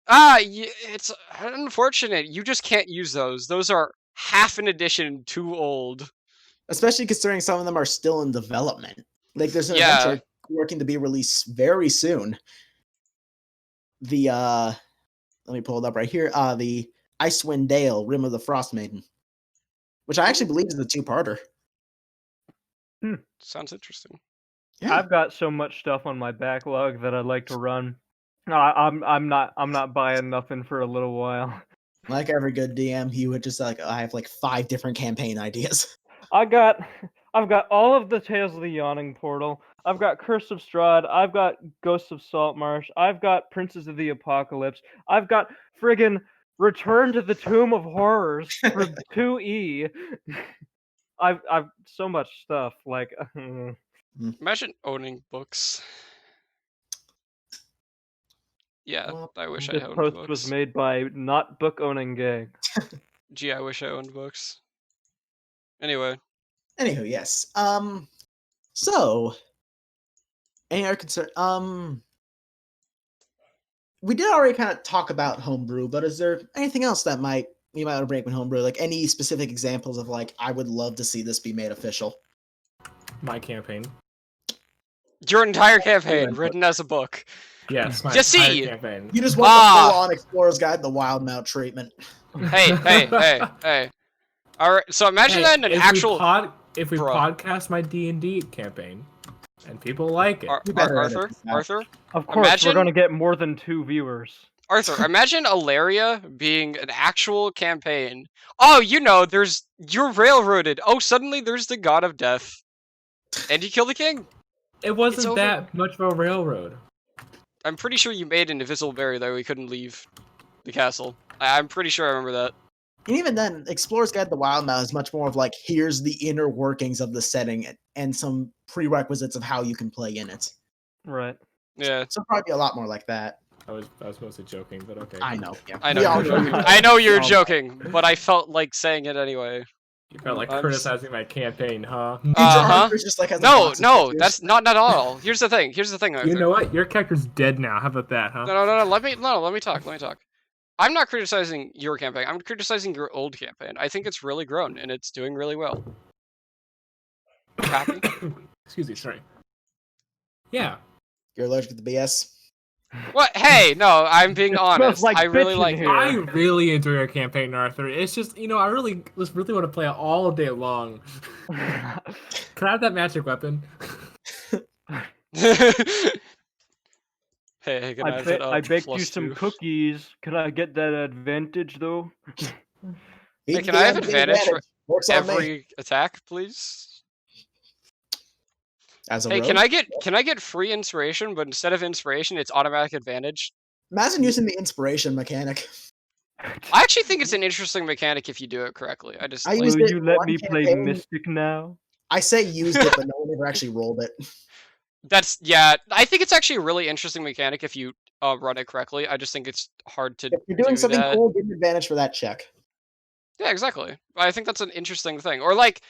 it's unfortunate. You just can't use those. Those are half an edition too old. Especially considering some of them are still in development. Like there's an adventure working to be released very soon. The let me pull it up right here. The Icewind Dale, Rim of the Frost Maiden, which I actually believe is a two-parter. Sounds interesting. Yeah. I've got so much stuff on my backlog that I'd like to run. I'm not buying nothing for a little while. Like every good DM, you would just like, I have like 5 different campaign ideas. I've got all of the Tales of the Yawning Portal. I've got Curse of Strahd. I've got Ghosts of Saltmarsh. I've got Princes of the Apocalypse. I've got friggin' Return to the Tomb of Horrors for 2E. I've so much stuff. Like, imagine owning books. Yeah, I wish I owned books. This post was made by not book owning gang. Gee, I wish I owned books. Anyway. Anywho, yes. So any other concern? We did already kind of talk about homebrew, but is there anything else that you might want to bring up in homebrew? Like any specific examples of like, I would love to see this be made official? My campaign. Your entire campaign written as a book. Yes, my entire campaign. You just want the full-on Explorer's Guide, the Wild Mount treatment. Hey. All right, so imagine that in an actual... If we podcast my D&D campaign, and people like it... Arthur? Of course, we're going to get more than 2 viewers. Arthur, imagine Alaria being an actual campaign. Oh, you're railroaded. Oh, suddenly there's the God of Death. And you kill the king. It wasn't that much of a railroad. I'm pretty sure you made an invisible barrier that we couldn't leave the castle. I'm pretty sure I remember that. And even then, Explorer's Guide to the Wild Mount is much more of like, here's the inner workings of the setting and some prerequisites of how you can play in it. Right. Yeah. So probably a lot more like that. I was mostly joking, but okay. I know. Yeah. I know you're joking, but I felt like saying it anyway. You felt like criticizing my campaign, huh? Just like no, that's not at all. Here's the thing. Arthur. You know what? Your character's dead now. How about that, huh? No. Let me talk. I'm not criticizing your campaign. I'm criticizing your old campaign. I think it's really grown and it's doing really well. Happy? Excuse me. Sorry. Yeah. You're allergic to the BS. What? Hey, no, I'm being It smells like like I really bitch in like. here. I really enjoy our campaign, Arthur. It's just, I really want to play it all day long. Can I have that magic weapon? Hey, can I have that I baked you plus some 2? cookies. Can I get that advantage though? Hey, can I have advantage for Works on me. every attack, please? As a Hey, rogue? can I get free inspiration, but instead of inspiration, it's automatic advantage? Imagine using the inspiration mechanic. I actually think it's an interesting mechanic if you do it correctly. I just I like, used Will it you in let one me play campaign. Mystic now? I say used it, but no one ever actually rolled it. yeah. I think it's actually a really interesting mechanic if you run it correctly. I just think it's hard to If you're doing do something that. cool, give an advantage for that check. Yeah, exactly. I think that's an interesting thing. Or like,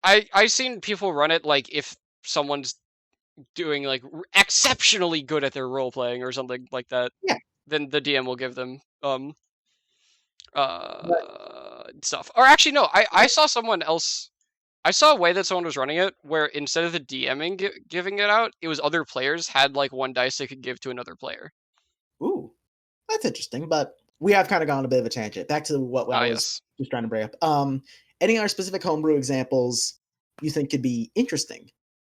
I've seen people run it like if someone's doing like exceptionally good at their role playing or something like that. Yeah. Then the DM will give them stuff. Or actually, no. I saw someone else. I saw a way that someone was running it where instead of the DMing giving it out, it was other players had like 1 dice they could give to another player. Ooh, that's interesting, but we have kind of gone on a bit of a tangent. Back to what I was just trying to bring up. Any other specific homebrew examples you think could be interesting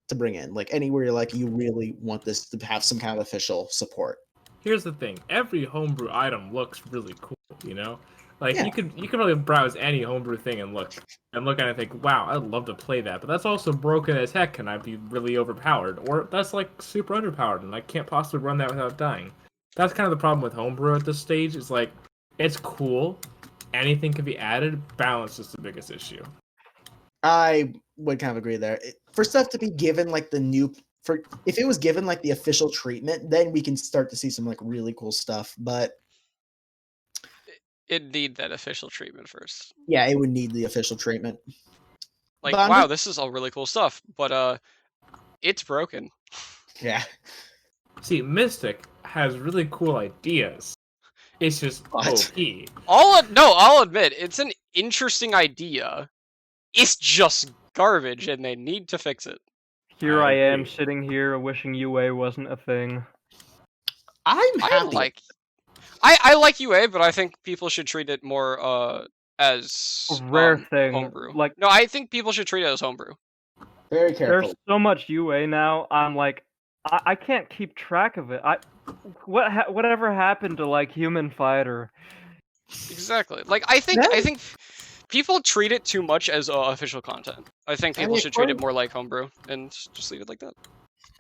to bring in? Like anywhere you're like, you really want this to have some kind of official support. Here's the thing: every homebrew item looks really cool. Like Yeah. you could really browse any homebrew thing and look at it and think, wow, I'd love to play that. But that's also broken as heck, and I'd be really overpowered, or that's like super underpowered, and I can't possibly run that without dying. That's kind of the problem with homebrew at this stage. Is like, it's cool, anything can be added. Balance is the biggest issue. I would kind of agree there. For stuff to be given like if it was given like the official treatment, then we can start to see some like really cool stuff. But It'd need that official treatment first. yeah, it would need the official treatment. Like, But wow, this is all really cool stuff, but it's broken. Yeah. See, Mystic has really cool ideas. It's just What? OP. I'll admit, it's an interesting idea. It's just garbage, and they need to fix it. Here I I am agree. sitting here wishing UA wasn't a thing. I'm happy. I like UA, but I think people should treat it more as A rare thing. homebrew. Like, no, I think people should treat it as homebrew. Very careful. there's so much UA now. I'm like, I can't keep track of it. Whatever happened to like Human Fighter? Exactly. Like I think people treat it too much as official content. I think people should treat it more like homebrew and just leave it like that.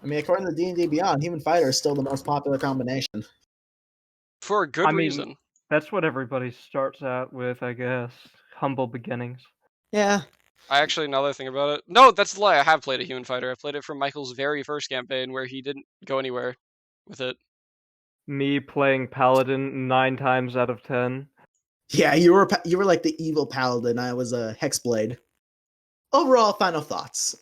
I mean, according to D&D Beyond, Human Fighter is still the most popular combination. For a good I mean, reason. That's what everybody starts out with, I guess. Humble beginnings. Yeah. I actually, now that I think about it, no, that's a lie. I have played a Human Fighter. I played it from Michael's very first campaign where he didn't go anywhere with it. Me playing Paladin 9 times out of 10. Yeah, you were like the evil paladin. I was a Hexblade. Overall, final thoughts.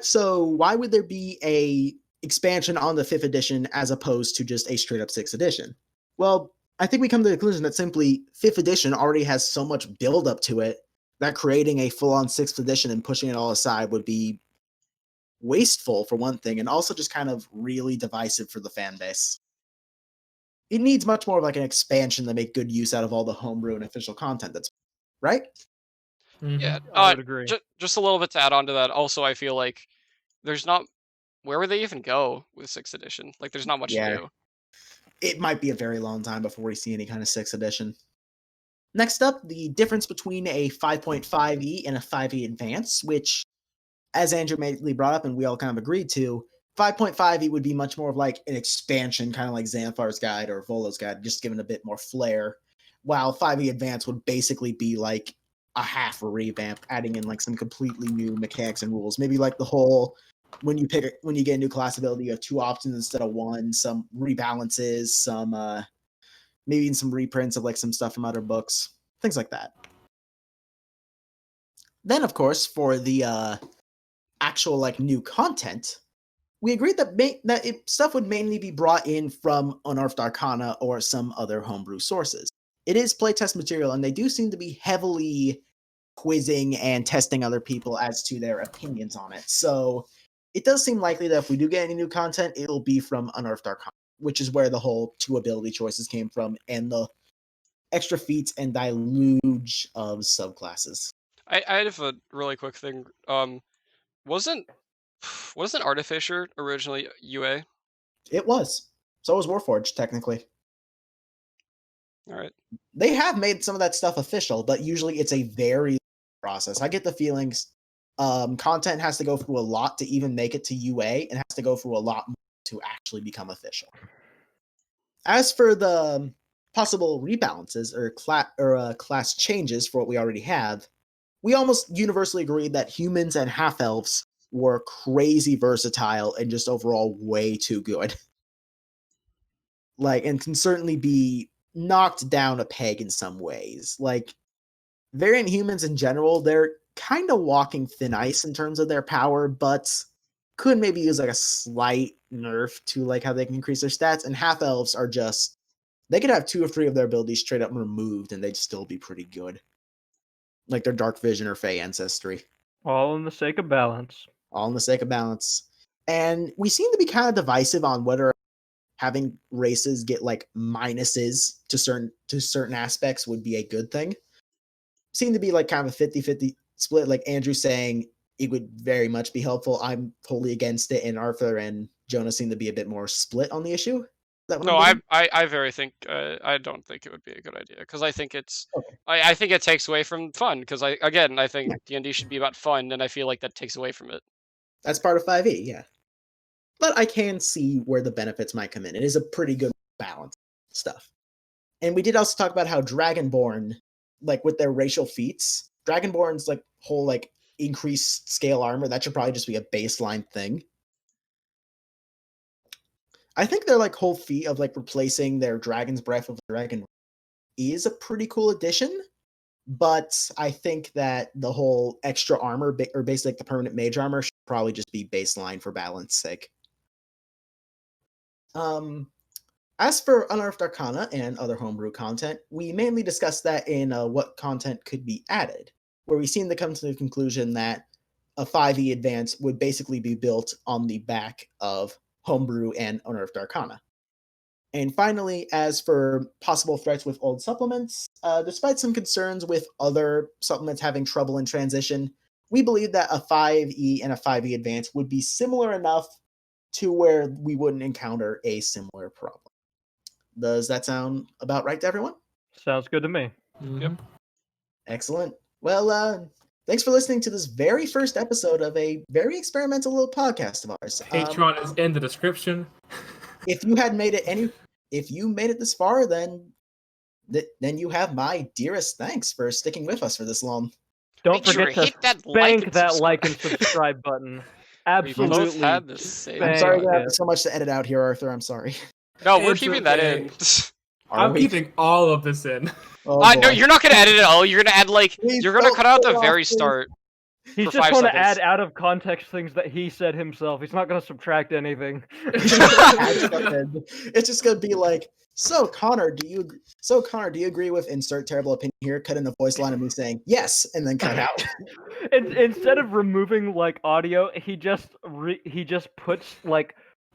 So why would there be a expansion on the 5th edition as opposed to just a straight up 6th edition? Well, I think we come to the conclusion that simply 5th edition already has so much build up to it that creating a full on 6th edition and pushing it all aside would be wasteful for one thing, and also just kind of really divisive for the fan base. It needs much more of like an expansion to make good use out of all the homebrew and official content that's right. Yeah, I would agree. Just a little bit to add on to that. Also, I feel like there's not. Where would they even go with 6th edition? Like, there's not much to do. It might be a very long time before we see any kind of 6th edition. Next up, the difference between a 5.5e and a 5e Advance, which, as Andrew immediately brought up and we all kind of agreed to, 5.5e would be much more of like an expansion, kind of like Xanathar's Guide or Volo's Guide, just given a bit more flair, while 5e Advance would basically be like a half a revamp, adding in like some completely new mechanics and rules. Maybe like the whole when you get a new class ability, you have 2 options instead of 1, some rebalances, some maybe even some reprints of like some stuff from other books, things like that. Then, of course, for the actual like new content, we agreed that stuff would mainly be brought in from Unearthed Arcana or some other homebrew sources. It is playtest material, and they do seem to be heavily quizzing and testing other people as to their opinions on it. So it does seem likely that if we do get any new content, it'll be from Unearthed Arcana, which is where the whole 2 ability choices came from, and the extra feats and deluge of subclasses. I have a really quick thing. Wasn't Artificer originally UA? It was. So was Warforged, technically. All right. They have made some of that stuff official, but usually it's a very process. I get the feelings content has to go through a lot to even make it to UA, and has to go through a lot more to actually become official. As for the possible rebalances or class changes for what we already have, we almost universally agreed that humans and half-elves were crazy versatile and just overall way too good. And can certainly be knocked down a peg in some ways. Variant humans in general, they're kind of walking thin ice in terms of their power, but could maybe use a slight nerf to how they can increase their stats. And half-elves are just, they could have 2 or 3 of their abilities straight up removed and they'd still be pretty good. Like their Dark Vision or Fey Ancestry. All in the sake of balance. All in the sake of balance. And we seem to be kind of divisive on whether having races get minuses to certain aspects would be a good thing. Seem to be kind of a 50-50 split. Like Andrew saying it would very much be helpful. I'm totally against it, and Arthur and Jonah seem to be a bit more split on the issue. No, I don't think it would be a good idea, because I think it's okay. I think it takes away from fun, because I think D&D should be about fun, and I feel like that takes away from it. That's part of 5e, yeah. But I can see where the benefits might come in. It is a pretty good balance stuff. And we did also talk about how Dragonborn, with their racial feats, Dragonborn's whole increased scale armor, that should probably just be a baseline thing. I think their whole feat of replacing their Dragon's Breath with Dragon is a pretty cool addition. But I think that the whole extra armor, or basically the permanent mage armor, should probably just be baseline for balance sake. As for Unearthed Arcana and other homebrew content, we mainly discussed that in what content could be added, where we seem to come to the conclusion that a 5e advance would basically be built on the back of homebrew and Unearthed Arcana. And finally, as for possible threats with old supplements, despite some concerns with other supplements having trouble in transition, we believe that a 5e and a 5e advance would be similar enough to where we wouldn't encounter a similar problem. Does that sound about right to everyone? Sounds good to me. Yep. Excellent. Well, thanks for listening to this very first episode of a very experimental little podcast of ours. Patreon is in the description. If you made it this far, then you have my dearest thanks for sticking with us for this long. Don't Make sure forget to hit that spank that like and subscribe button. Absolutely. We both had the same. I'm sorry Thank I you. have so much to edit out here, Arthur. I'm sorry. No, we're It's keeping that okay. in. I'm keeping all of this in. Oh, No, boy. you're not gonna edit it all. You're gonna add Please you're gonna don't cut out go the off, very please. start. He's for just 5 going to seconds. add out of context things that he said himself. He's not going to subtract anything. It's just gonna be so Connor, do you agree with insert terrible opinion here? Cut in the voice line of me saying yes, and then cut out. Instead of removing audio, he just puts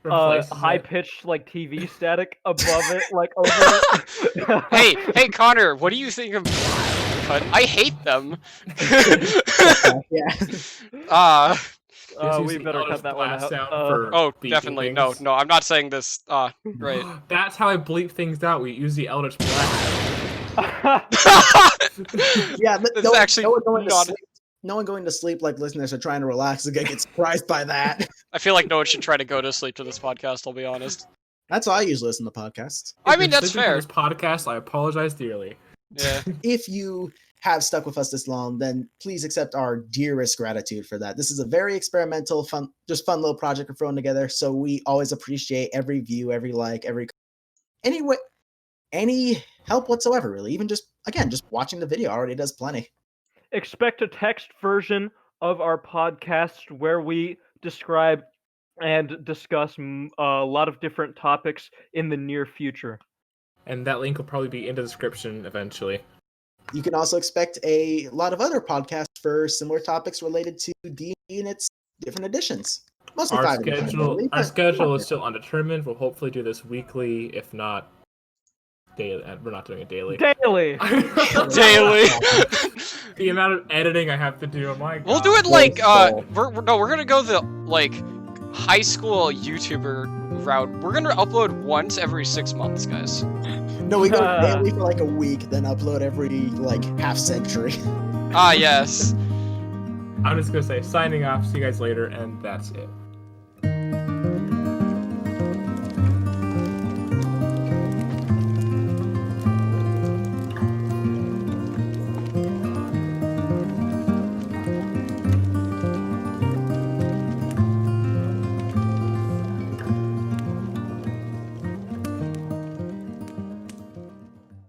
Replaces high it. pitched TV static above it, over it. Hey, Connor, what do you think of? I hate them. Yeah. Just We use the better Eldritch cut that one Blast out. sound for Oh, beeping definitely. things. No, I'm not saying this. Right. That's how I bleep things out. We use the Eldritch Blast. Yeah, but That's actually no one going to not- sleep. No one going to sleep like listeners are trying to relax is gonna get surprised by that. I feel like no one should try to go to sleep to this podcast. I'll be honest. That's how I usually listen to podcasts. I If mean, you're that's sleeping fair. to this podcast, I apologize dearly. Yeah. If you have stuck with us this long, then please accept our dearest gratitude for that. This is a very experimental, fun little project we're throwing together. So we always appreciate every view, every like, any help whatsoever, really. Even just watching the video already does plenty. Expect a text version of our podcast where we describe and discuss a lot of different topics in the near future. And that link will probably be in the description eventually. You can also expect a lot of other podcasts for similar topics related to D&D and its different editions. Mostly Our 5 edition daily, our but schedule fuck is still undetermined. We'll hopefully do this weekly, if not daily. We're not doing it daily. Daily. Daily. The amount of editing I have to do, oh my god. We'll do it Full like skull. we're gonna go the like high school YouTuber route. We're gonna upload once every 6 months, guys. No, we go daily for like a week, then upload every like half century. Ah, yes. I'm just gonna say signing off, see you guys later, and that's it.